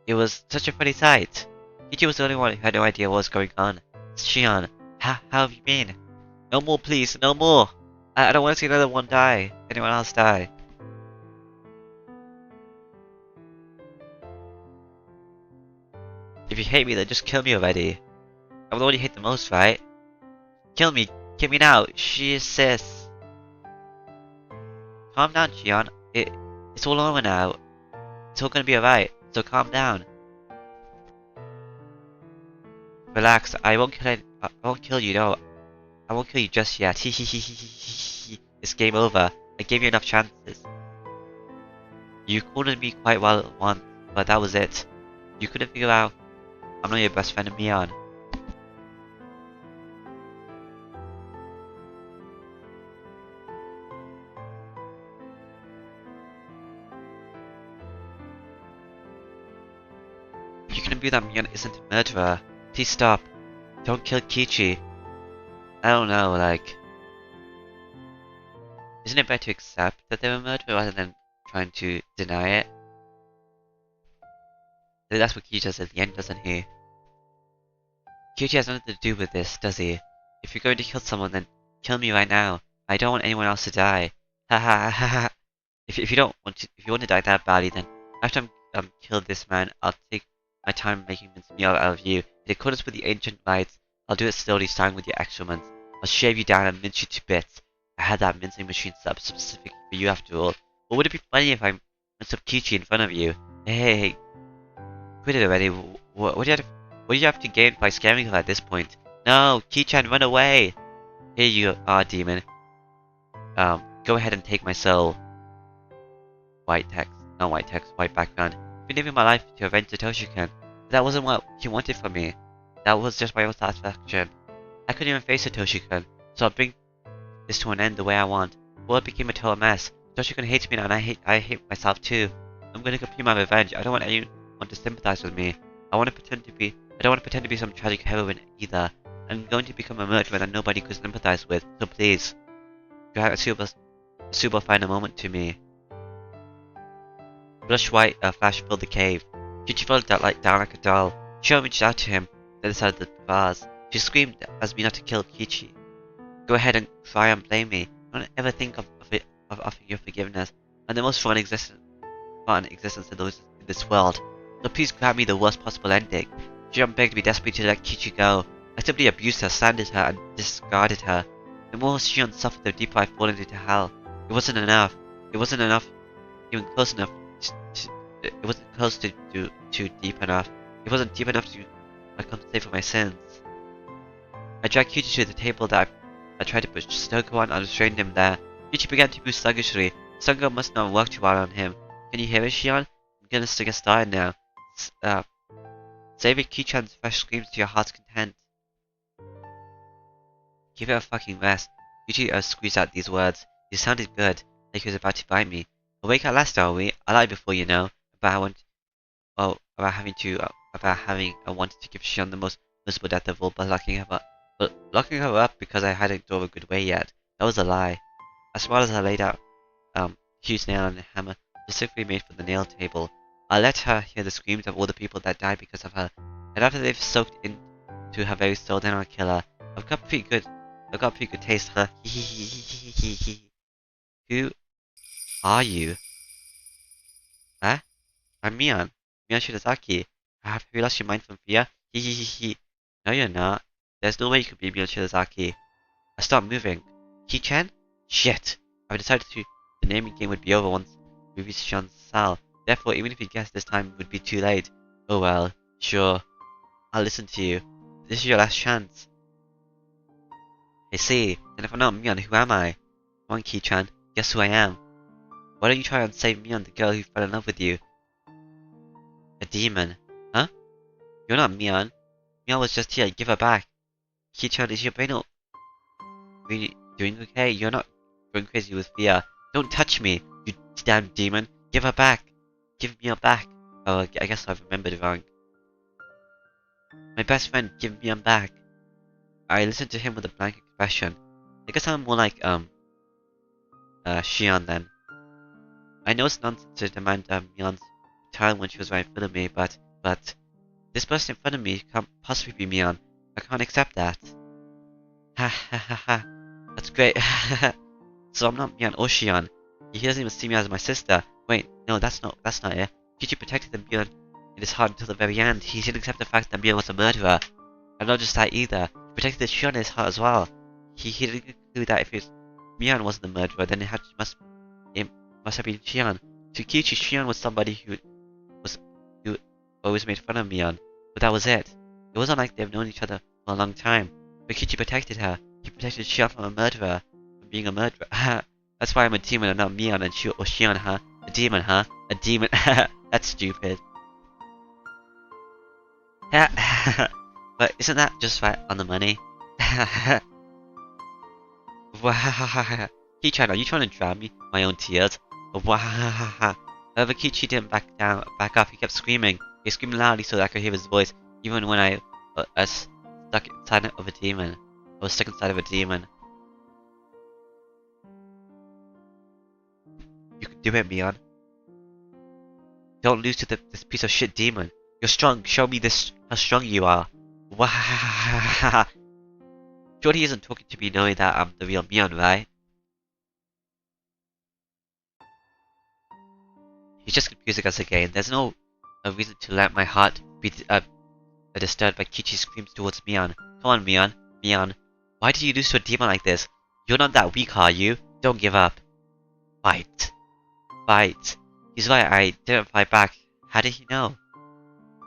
It was such a funny sight. Kichi was the only one who had no idea what was going on. Shion, how have you been? No more, please, no more! I don't want to see another one die. Anyone else die. If you hate me, then just kill me already. I'm the one you hate the most, right? Kill me now, she insists. Calm down, Shion. It's all over now. It's all gonna be alright, so calm down. Relax, I won't kill you, no. I won't kill you just yet. It's game over. I gave you enough chances. You cornered me quite well once, but that was it. You couldn't figure out I'm not your best friend and Mian. You couldn't believe that Mian isn't a murderer. Please stop. Don't kill Kichi. I don't know, like... Isn't it better to accept that they were murdered rather than trying to deny it? That's what Kichi does at the end, doesn't he? Kichi has nothing to do with this, does he? If you're going to kill someone, then kill me right now. I don't want anyone else to die. Ha ha ha ha. If you want to die that badly, then after I'm killed this man, I'll take my time making mincemeat out of you. In accordance with the ancient rites, I'll do it slowly, starting with your excrement. I'll shave you down and mince you to bits. I had that mincing machine set up specifically for you after all. But would it be funny if I minced up Kichi in front of you? Hey, quit it already. What do you have to gain by scaring her at this point? No, Ki-chan, run away! Here you are, demon. Go ahead and take my soul. White text, not white text, white background. I've been living my life to avenge Satoshi-kun, but that wasn't what he wanted from me. That was just my own satisfaction. I couldn't even face it, Toshi-kun, so I'll bring this to an end the way I want. The world became a total mess. Toshi-kun hates me now, and I hate myself too. I'm gonna complete my revenge. I don't want anyone to sympathize with me. I don't want to pretend to be some tragic heroine either. I'm going to become a murderer that nobody could sympathize with, so please, grant a super final moment to me. Blush white, a flash filled the cave. Kichi fell down like a doll. Shion reached out to him, then decided the vase. She screamed as me not to kill Kichi. Go ahead and cry and blame me. Don't ever think of offering your forgiveness. I'm the most fun existence in this world. So please grant me the worst possible ending. Shion begged me desperately to let Kichi go. I simply abused her, slandered her, and discarded her. The more Shion suffered, the deeper I fallen into hell. It wasn't enough. It wasn't enough. Even close enough. It wasn't close to deep enough. It wasn't deep enough to compensate for my sins. I dragged Kichi to the table that I tried to put Stoko on and restrained him there. Kichi began to move sluggishly. Stoko must not work too well on him. Can you hear it, Shion? I'm gonna get started now. Savor Kichan's fresh screams to your heart's content. Give it a fucking rest. Kichi squeezed out these words. He sounded good, like he was about to bite me. Awake at last, are we? I lied before, you know. About having I wanted to give Shion the most miserable death of all by locking her up because I hadn't thought of a good way yet. That was a lie. As smart as I laid out huge nail and a hammer specifically made for the nail table. I let her hear the screams of all the people that died because of her, and after they've soaked into her very soul, then I'll kill her. I've got pretty good taste, huh? Who are you? Huh? I'm Mian Shirazaki. Have you lost your mind from fear? No, you're not. There's no way you could be Mian Shirazaki. I stopped moving. Ki-chan? Shit! I've decided the naming game would be over once we reached Shion's cell. Therefore, even if he guessed this time, it would be too late. Oh well, sure. I'll listen to you. This is your last chance. I see. Then if I'm not Mian, who am I? Come on, Ki-chan. Guess who I am. Why don't you try and save Mian, the girl who fell in love with you? A demon. Huh? You're not Mian. Mian was just here. Give her back. Ki-chan, is your brain all really doing okay? You're not going crazy with fear. Don't touch me, you damn demon. Give her back. Give Mian back. Oh, I guess I've remembered wrong. My best friend, give Mian back. I listened to him with a blank expression. I guess I'm more like, Shion then. I know it's nonsense to demand Mian's return when she was right in front of me, but this person in front of me can't possibly be Mian. I can't accept that. Ha ha ha ha. That's great. So I'm not Mian or Shion. He doesn't even see me as my sister. Wait, no, that's not it. Kichi protected the Mian in his heart until the very end. He didn't accept the fact that Mian was a murderer. And not just that either. He protected the Shion in his heart as well. He didn't conclude that if Mian wasn't the murderer, then it must have been Shion. To Kichi, Shion was somebody who always made fun of Mian. But that was it. It wasn't like they've known each other for a long time. But Kichi protected her. He protected Shion from a murderer. From being a murderer. That's why I'm a demon and not Mian or Shion, huh? A demon, huh? A demon. That's stupid. But isn't that just right on the money? Ki-chan, are you trying to drown me? My own tears. However, Kichi didn't back up. He kept screaming. He screamed loudly so that I could hear his voice, even when I was stuck inside of a demon. I was stuck inside of a demon. You can do it, Mian. Don't lose to this piece of shit demon. You're strong. Show me how strong you are. Surely he isn't talking to me knowing that I'm the real Mian, right? He's just confusing us again. There's no reason to let my heart be disturbed by Kichi's screams towards Mian. Come on, Mian. Mian. Why did you lose to a demon like this? You're not that weak, are you? Don't give up. Fight. Fight. He's right, I didn't fight back. How did he know?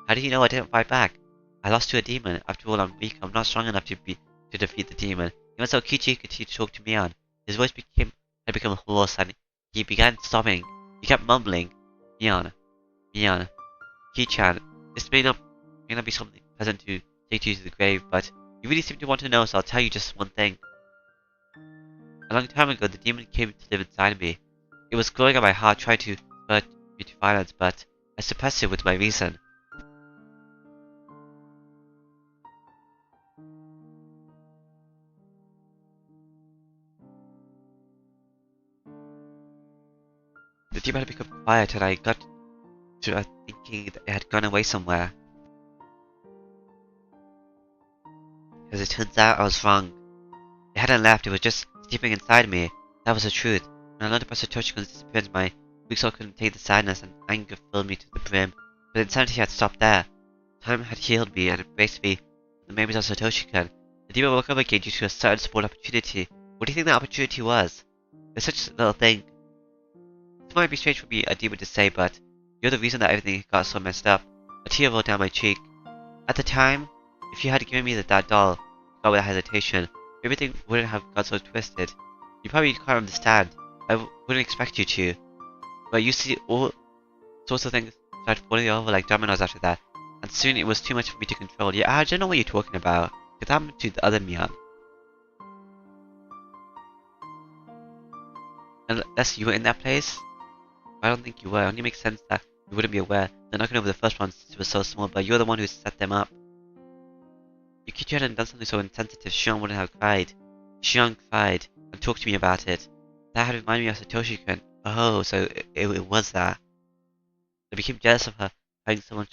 How did he know I didn't fight back? I lost to a demon. After all, I'm weak. I'm not strong enough to defeat the demon. Even so, Kichi continued to talk to Mian. His voice had become hoarse and he began sobbing. He kept mumbling. Mian. Mian. Ki-chan. This may not be something pleasant to take you to the grave, but you really seem to want to know, so I'll tell you just one thing. A long time ago, the demon came to live inside me. It was growing on my heart, trying to spur me to violence, but I suppressed it with my reason. The demon had become quiet, and I got to thinking that it had gone away somewhere. As it turns out, I was wrong. It hadn't left, it was just sleeping inside me. That was the truth. When I learned about Satoshi-kun's disappearance, my weak soul couldn't take the sadness, and anger filled me to the brim. But insanity had stopped there. Time had healed me and embraced me with the memories of Satoshi-kun. The demon woke up again due to a certain small opportunity. What do you think that opportunity was? It's such a little thing. This might be strange for me, a demon, to say, but you're the reason that everything got so messed up. A tear rolled down my cheek. At the time, if you had given me that doll, without hesitation, everything wouldn't have got so twisted. You probably can't understand. I wouldn't expect you to. But you see, all sorts of things started falling over like dominoes after that, and soon it was too much for me to control. Yeah, I don't know what you're talking about. It happened to the other Mian. Unless you were in that place? I don't think you were. It only makes sense that you wouldn't be aware. They're knocking over the first one since it was so small, but you're the one who set them up. If you hadn't done something so insensitive, Shion wouldn't have cried. Shion cried and talked to me about it. That had reminded me of Satoshi-kun. Oh, so it was that. I became jealous of her having someone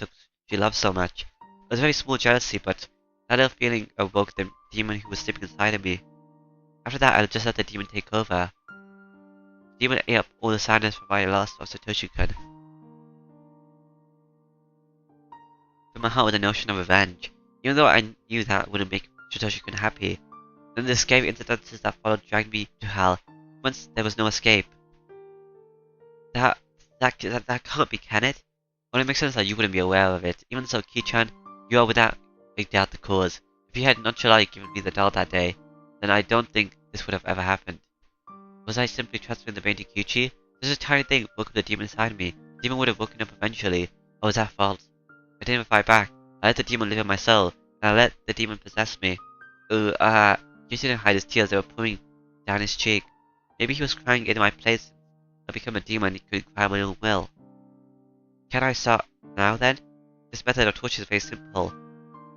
she loved so much. It was very small jealousy, but that little feeling awoke the demon who was sleeping inside of me. After that, I just let the demon take over. The demon ate up all the sadness from my loss of Satoshi-kun. Filled my heart with the notion of revenge, even though I knew that wouldn't make Satoshi-kun happy. Then the scary incidences that followed dragged me to hell. Once there was no escape. That can't be, can it? Well, it makes sense that you wouldn't be aware of it. Even so, Ki-chan, you are without a doubt the cause. If you had nonchalantly given me the doll that day, then I don't think this would have ever happened. Was I simply transferring the brain to Kyuchi? This is a tiny thing woke up the demon inside me. The demon would have woken up eventually. Or was that false? I didn't fight back. I let the demon live in my soul, and I let the demon possess me. Kyuchi didn't hide his tears, they were pouring down his cheek. Maybe he was crying in my place. I become a demon, he could cry my own will. Can I start now then? This method of torture is very simple.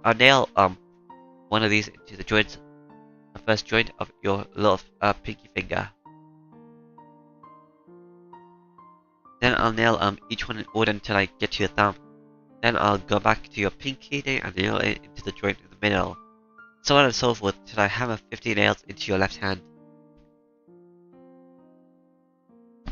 I'll nail one of these into the joints, the first joint of your little pinky finger. Then I'll nail each one in order until I get to your thumb. Then I'll go back to your pinky and nail it into the joint in the middle. So on and so forth till I hammer 50 nails into your left hand.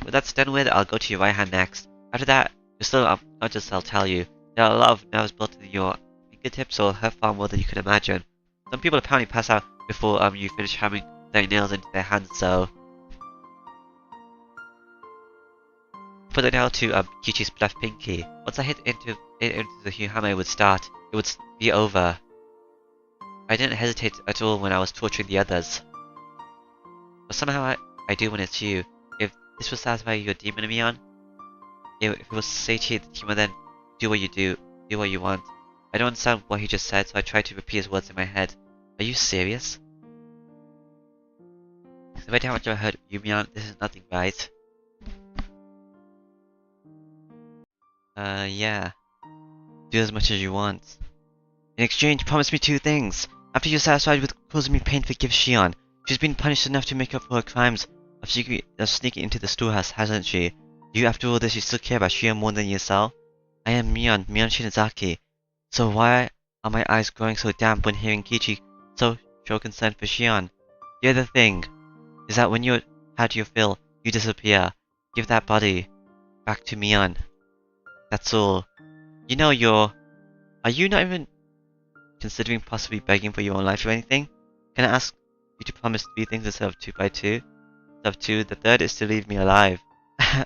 When that's done with, I'll go to your right hand next. After that, you're still unconscious, I'll tell you. There are a lot of nerves built in your fingertips, so it'll hurt far more than you can imagine. Some people apparently pass out before you finish hammering their nails into their hands, so... Put the nail to Kichi's left pinky. Once I hit into the hammer, it would start. It would be over. I didn't hesitate at all when I was torturing the others. But somehow I do when it's you. If this was satisfy your demon, Mion, if it was satiate the demon, then do what you want. I don't understand what he just said, so I tried to repeat his words in my head. Are you serious? No matter how much I heard you, Mion, this is nothing, right? Yeah. Do as much as you want. In exchange, promise me 2 things. After you're satisfied with causing me pain, forgive Shion. She's been punished enough to make up for her crimes of sneaking into the storehouse, hasn't she? Do you, after all this, you still care about Shion more than yourself? I am Mion Shinozaki. So why are my eyes growing so damp when hearing Kichi show concern for Shion? The other thing is that when you're had your fill, you disappear. Give that body back to Mion. That's all. You know are you not even considering possibly begging for your own life or anything? Can I ask you to promise 3 things instead of 2 by 2? Instead of 2, the third is to leave me alive. You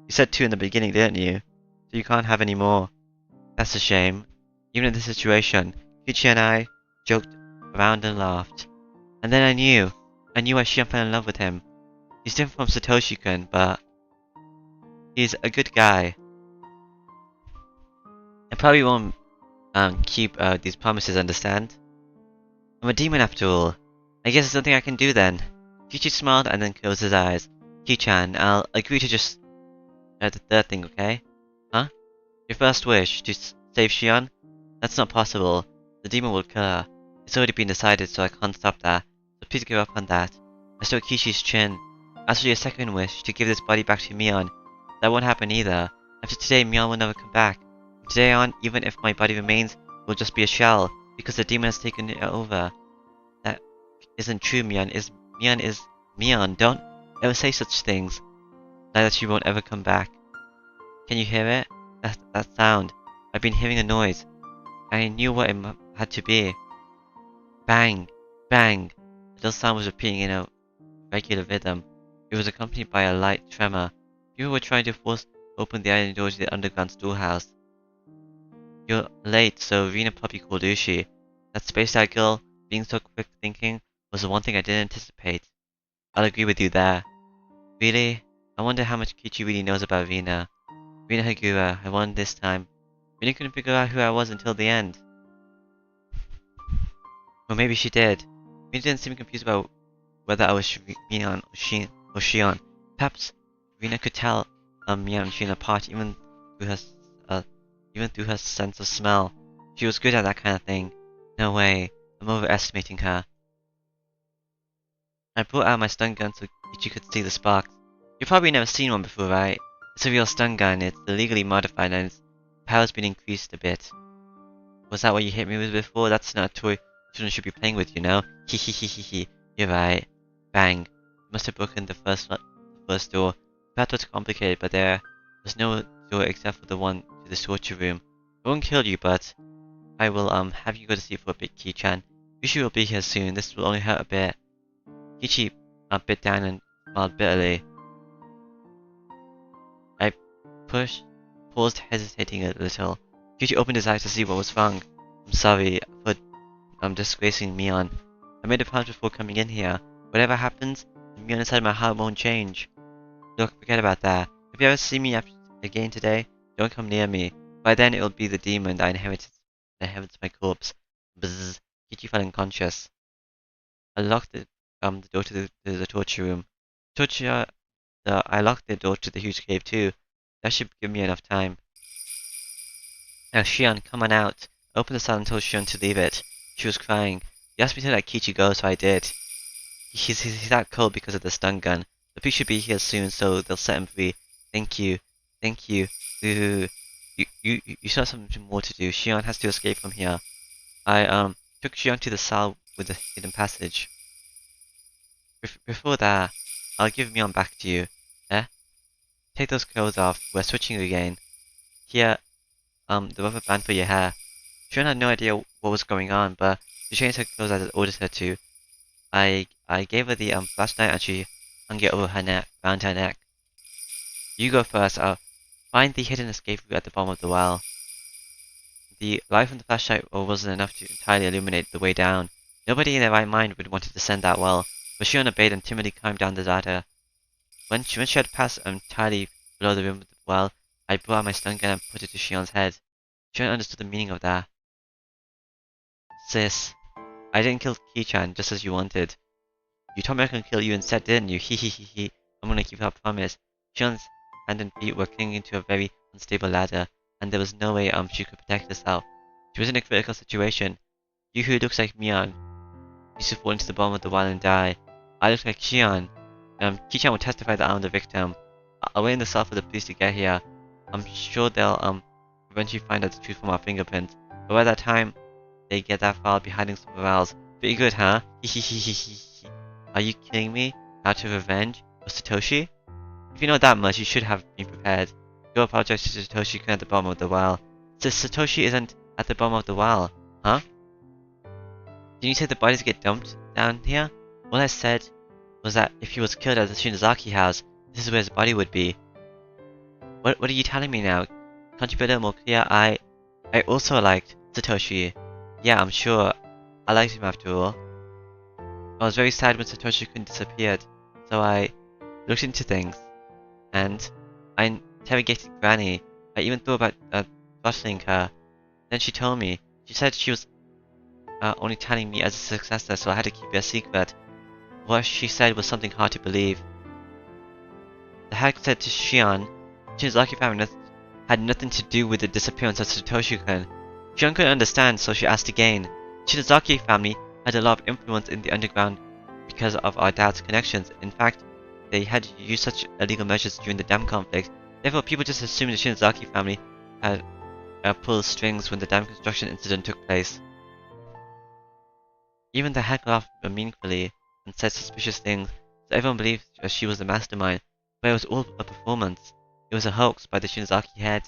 said 2 in the beginning, didn't you? So you can't have any more. That's a shame. Even in this situation, Kichi and I joked around and laughed. And then I knew why Shion fell in love with him. He's different from Satoshi-kun, but he's a good guy. I probably won't keep these promises, understand? I'm a demon after all. I guess there's nothing I can do then. Kichi smiled and then closed his eyes. Kichan, I'll agree to just the third thing, okay? Huh? Your first wish, to save Shion? That's not possible. The demon will kill her. It's already been decided, so I can't stop that. So please give up on that. I stroked Kishi's chin. As for your second wish, to give this body back to Mion, that won't happen either. After today, Mion will never come back. From today on, even if my body remains, it will just be a shell, because the demon has taken it over. That isn't true, Mion is Mion. Don't ever say such things. Like that she won't ever come back. Can you hear it? That sound. I've been hearing a noise. I knew what it had to be. Bang! Bang! The little sound was repeating in a regular rhythm. It was accompanied by a light tremor. People were trying to force open the iron door to the underground storehouse. You're late, so Rena probably called Ushi. That spaced out girl, being so quick thinking, was the one thing I didn't anticipate. I'll agree with you there. Really? I wonder how much Kichi really knows about Rena. Rena Higura, I won this time. Rena couldn't figure out who I was until the end. Or maybe she did. Rena didn't seem confused about whether I was Mian or Shion. Perhaps Rena could tell Mian and Shion apart through her, uh, even through her sense of smell. She was good at that kind of thing. No way, I'm overestimating her. I brought out my stun gun so Kichi could see the sparks. You've probably never seen one before, right? It's a real stun gun, it's illegally modified and its power's been increased a bit. Was that what you hit me with before? That's not a toy children should be playing with, you know? Hehehehe. You're right. Bang. Must have broken the first door. That was complicated, but there was no door except for the one to the torture room. I won't kill you, but I will have you go to sleep for a bit, Ki-chan. Usually will be here soon. This will only hurt a bit. Kichi bit down and smiled bitterly. I paused, hesitating a little. Kichi opened his eyes to see what was wrong. I'm sorry for disgracing Mion. I made a promise before coming in here. Whatever happens, the Mion inside my heart won't change. Look, forget about that. If you ever see me again today, don't come near me. By then it'll be the demon that inherits my corpse. Bzzz. Kichi fell unconscious. I locked the door to the torture room. I locked the door to the huge cave too. That should give me enough time. Now Shion, come on out. Open the cell and told Shion to leave it. She was crying. He asked me to let Kichi go, so I did. He's that cold because of the stun gun. The police should be here soon, so they'll set him free. Thank you. Thank you. Ooh. You still have something more to do. Shion has to escape from here. I took Shion to the cell with the hidden passage. Before that, I'll give Mion back to you. Eh? Take those clothes off. We're switching again. Here, the rubber band for your hair. Shion had no idea what was going on, but she changed her clothes as I ordered her to. I gave her the flashlight and she hung it over her neck, around her neck. You go first. I'll find the hidden escape route at the bottom of the well. The light from the flashlight wasn't enough to entirely illuminate the way down. Nobody in their right mind would want to descend that well, but Shion obeyed and timidly climbed down the ladder. When she had passed entirely below the rim of the well, I brought out my stun gun and put it to Shion's head. Shion understood the meaning of that. Sis, I didn't kill Ki-chan just as you wanted. You told me I can kill you instead, didn't you? Hehehehe. I'm gonna keep that promise. Shion's hand and feet were clinging to a very unstable ladder, and there was no way she could protect herself. She was in a critical situation. You who looks like Mion used to fall into the bottom of the well and die. I look like Shion. Ki-chan will testify that I'm the victim. I'll wait in the cell for the police to get here. I'm sure they'll eventually find out the truth from our fingerprints. But by that time they get that far, I'll be hiding somewhere else. Pretty good, huh? Hehehehe. Are you kidding me? Out of revenge? For Satoshi? If you know that much, you should have been prepared. Go apologize to Satoshi at the bottom of the well. Satoshi isn't at the bottom of the well, huh? Didn't you say the bodies get dumped down here? All I said was that if he was killed at the Shinozaki house, this is where his body would be. What are you telling me now? Can't you be a little more clear? I also liked Satoshi. Yeah, I'm sure. I liked him after all. I was very sad when Satoshi-kun disappeared, so I looked into things. And I interrogated Granny. I even thought about throttling her. Then she told me. She said she was only telling me as a successor, so I had to keep it a secret. What she said was something hard to believe. The hag said to Shion, Shinozaki family had nothing to do with the disappearance of Satoshi-kun. Shion couldn't understand, so she asked again. Shinozaki family had a lot of influence in the underground because of our dad's connections. In fact, they had used such illegal measures during the dam conflict. Therefore, people just assumed the Shinozaki family had pulled strings when the dam construction incident took place. Even the hag laughed meaningfully and said suspicious things, so everyone believed she was the mastermind. But it was all a performance. It was a hoax by the Shinozaki head.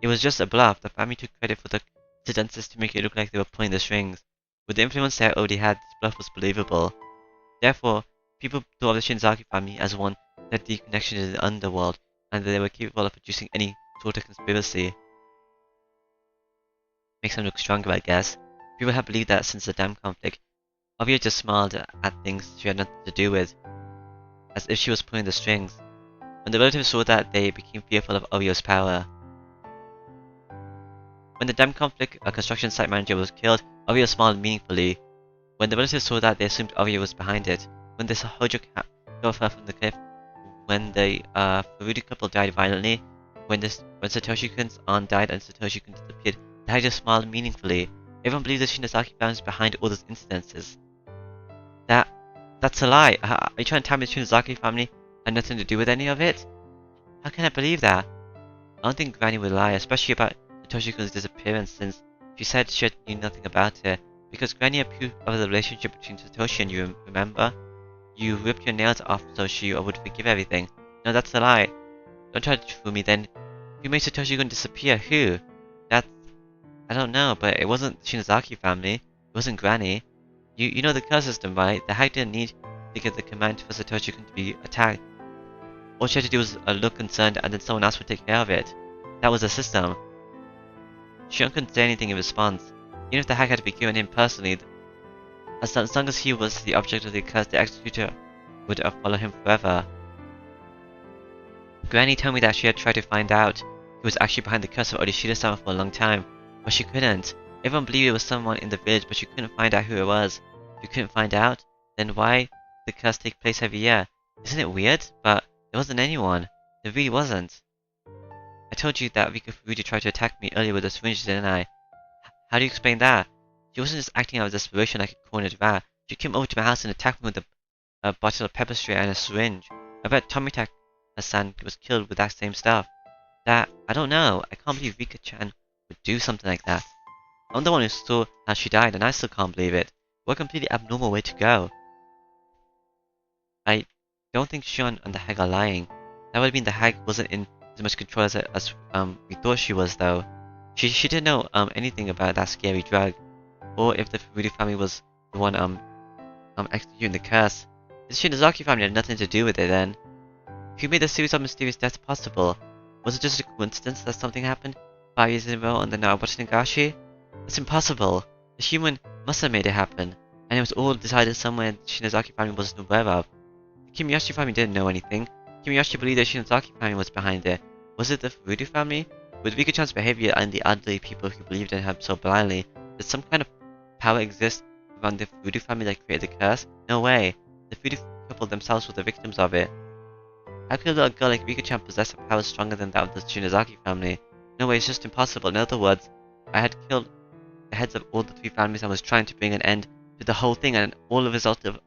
It was just a bluff. The family took credit for the incidences to make it look like they were pulling the strings. With the influence they already had, this bluff was believable. Therefore, people thought of the Shinozaki family as one that had deep connection to the underworld, and that they were capable of producing any sort of conspiracy. Makes them look stronger, I guess. People have believed that since the dam conflict. Obvia just smiled at things she had nothing to do with, as if she was pulling the strings. When the relatives saw that, they became fearful of Orio's power. When the dam conflict, a construction site manager was killed, Orio smiled meaningfully. When the relatives saw that, they assumed Orio was behind it. When the Hojo girl fell from the cliff, when the Furudu couple died violently, when Satoshi-kun's aunt died and Satoshi-kun disappeared, the Hojo smiled meaningfully. Everyone believed the Shinozaki family was behind all those incidences. That's a lie. Are you trying to tell me the Shinozaki family had nothing to do with any of it? How can I believe that? I don't think Granny would lie, especially about Satoshi-kun's disappearance, since she said she knew nothing about it. Because Granny approved of the relationship between Satoshi and you, remember? You ripped your nails off so she would forgive everything. No, that's a lie. Don't try to fool me then. Who made Satoshi-kun disappear? Who? I don't know, but it wasn't the Shinozaki family. It wasn't Granny. You know the curse system, right? The hag didn't need to get the command for Satoshi-kun to be attacked. All she had to do was look concerned and then someone else would take care of it. That was the system. Shion couldn't say anything in response. Even if the hag had to be given him personally, as long as he was the object of the curse, the executor would follow him forever. Granny told me that she had tried to find out who was actually behind the curse of Orishida-sama for a long time, but she couldn't. Everyone believed it was someone in the village, but she couldn't find out who it was. If you couldn't find out, then why did the curse take place every year? Isn't it weird? But there wasn't anyone. There really wasn't. I told you that Rika Furudu tried to attack me earlier with a syringe, didn't I? How do you explain that? She wasn't just acting out of desperation like a cornered rat. She came over to my house and attacked me with a bottle of pepper spray and a syringe. I bet Tomita-san was killed with that same stuff. I don't know. I can't believe Rika-chan would do something like that. I'm the one who saw how she died, and I still can't believe it. What a completely abnormal way to go. I don't think Shion and the hag are lying. That would mean the hag wasn't in as much control as we thought she was, though. She didn't know anything about that scary drug, or if the Furudu family was the one executing the curse. The Shinozaki family had nothing to do with it then. Who made the series of mysterious deaths possible? Was it just a coincidence that something happened 5 years in a row and then now watching Higurashi? That's impossible. The human must have made it happen, and it was all decided somewhere the Shinozaki family wasn't aware of. The Kimiyoshi family didn't know anything. Kimiyoshi believed the Shinozaki family was behind it. Was it the Furudu family? With Rika-chan's behavior and the elderly people who believed in her so blindly, did some kind of power exist around the Furudu family that created the curse? No way. The Furudu couple themselves were the victims of it. How could a little girl like Rika-chan possess a power stronger than that of the Shinozaki family? No way, it's just impossible. In other words, I had killed the heads of all the 3 families and was trying to bring an end to the whole thing, and all the result of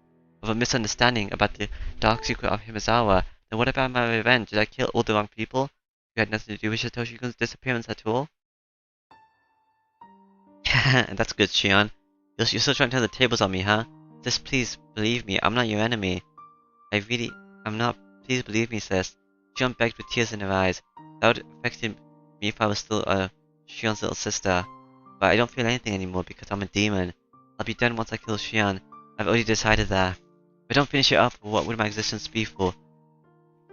a misunderstanding about the dark secret of Himizawa. Then what about my revenge? Did I kill all the wrong people who had nothing to do with Satoshi-kun's disappearance at all? That's good, Shion. You're still trying to turn the tables on me, huh? Sis, please believe me, I'm not your enemy. I'm not. Please believe me, sis. Shion begged with tears in her eyes. That would have affected me if I was still Shion's little sister. But I don't feel anything anymore because I'm a demon. I'll be done once I kill Shion. I've already decided that. If I don't finish it off, what would my existence be for?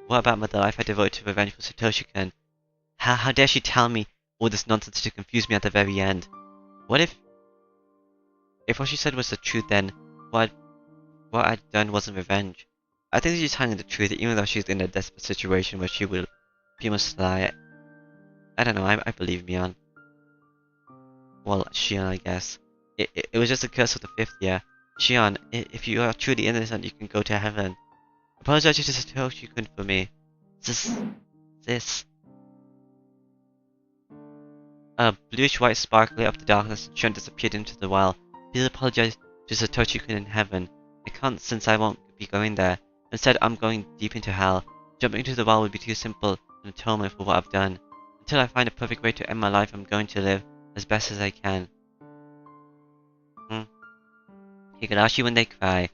What about the life I devoted to revenge for Satoshi-kun? How dare she tell me all this nonsense to confuse me at the very end? What if what she said was the truth, then what I'd done wasn't revenge? I think she's telling the truth even though she's in a desperate situation where she must lie. I don't know, I believe Mion. Well, Shion, I guess. It was just a curse of the fifth year. Shion, if you are truly innocent, you can go to heaven. Apologize to Satoshi-kun for me. This. A bluish-white spark lit up the darkness and Shion disappeared into the well. Please apologize to Satoshi-kun in heaven. I can't since I won't be going there. Instead, I'm going deep into hell. Jumping into the well would be too simple an atonement for what I've done. Until I find a perfect way to end my life, I'm going to live as best as I can. Hmm. Higurashi when they cry.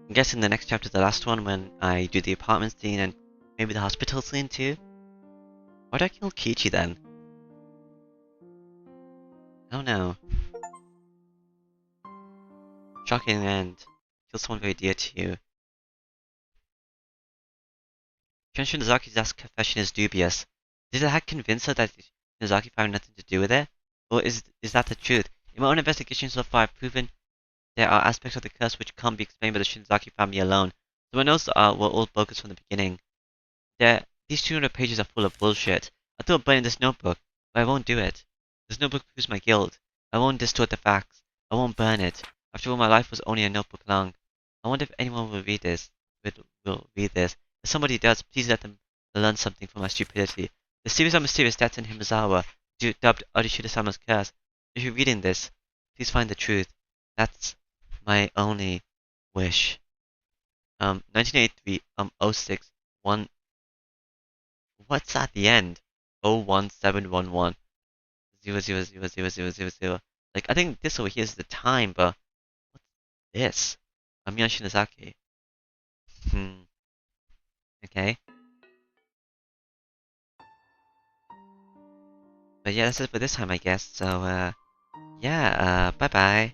I'm guessing the next chapter is the last one when I do the apartment scene and maybe the hospital scene too? Why'd I kill Kichi then? I don't know. Shocking end. Kill someone very dear to you. Ken Shinazaki's last confession is dubious. Did the hack convince her that Shinozaki found nothing to do with it? Or is that the truth? In my own investigation so far, I've proven there are aspects of the curse which can't be explained by the Shinozaki family alone. So I know were all bogus from the beginning. These 200 pages are full of bullshit. I thought burning this notebook, but I won't do it. This notebook proves my guilt. I won't distort the facts. I won't burn it. After all, my life was only a notebook long. I wonder if anyone will read this. Will read this. If somebody does, please let them learn something from my stupidity. The series of mysterious deaths in Himizawa, dubbed Arishida-sama's curse. If you're reading this, please find the truth. That's my only wish. 1983, 06, 1. What's at the end? 01711 0000000. Like, I think this over here is the time, but what's this? Amiya Shinozaki. Hmm. Okay. But yeah, that's it for this time, I guess. So, yeah, bye bye.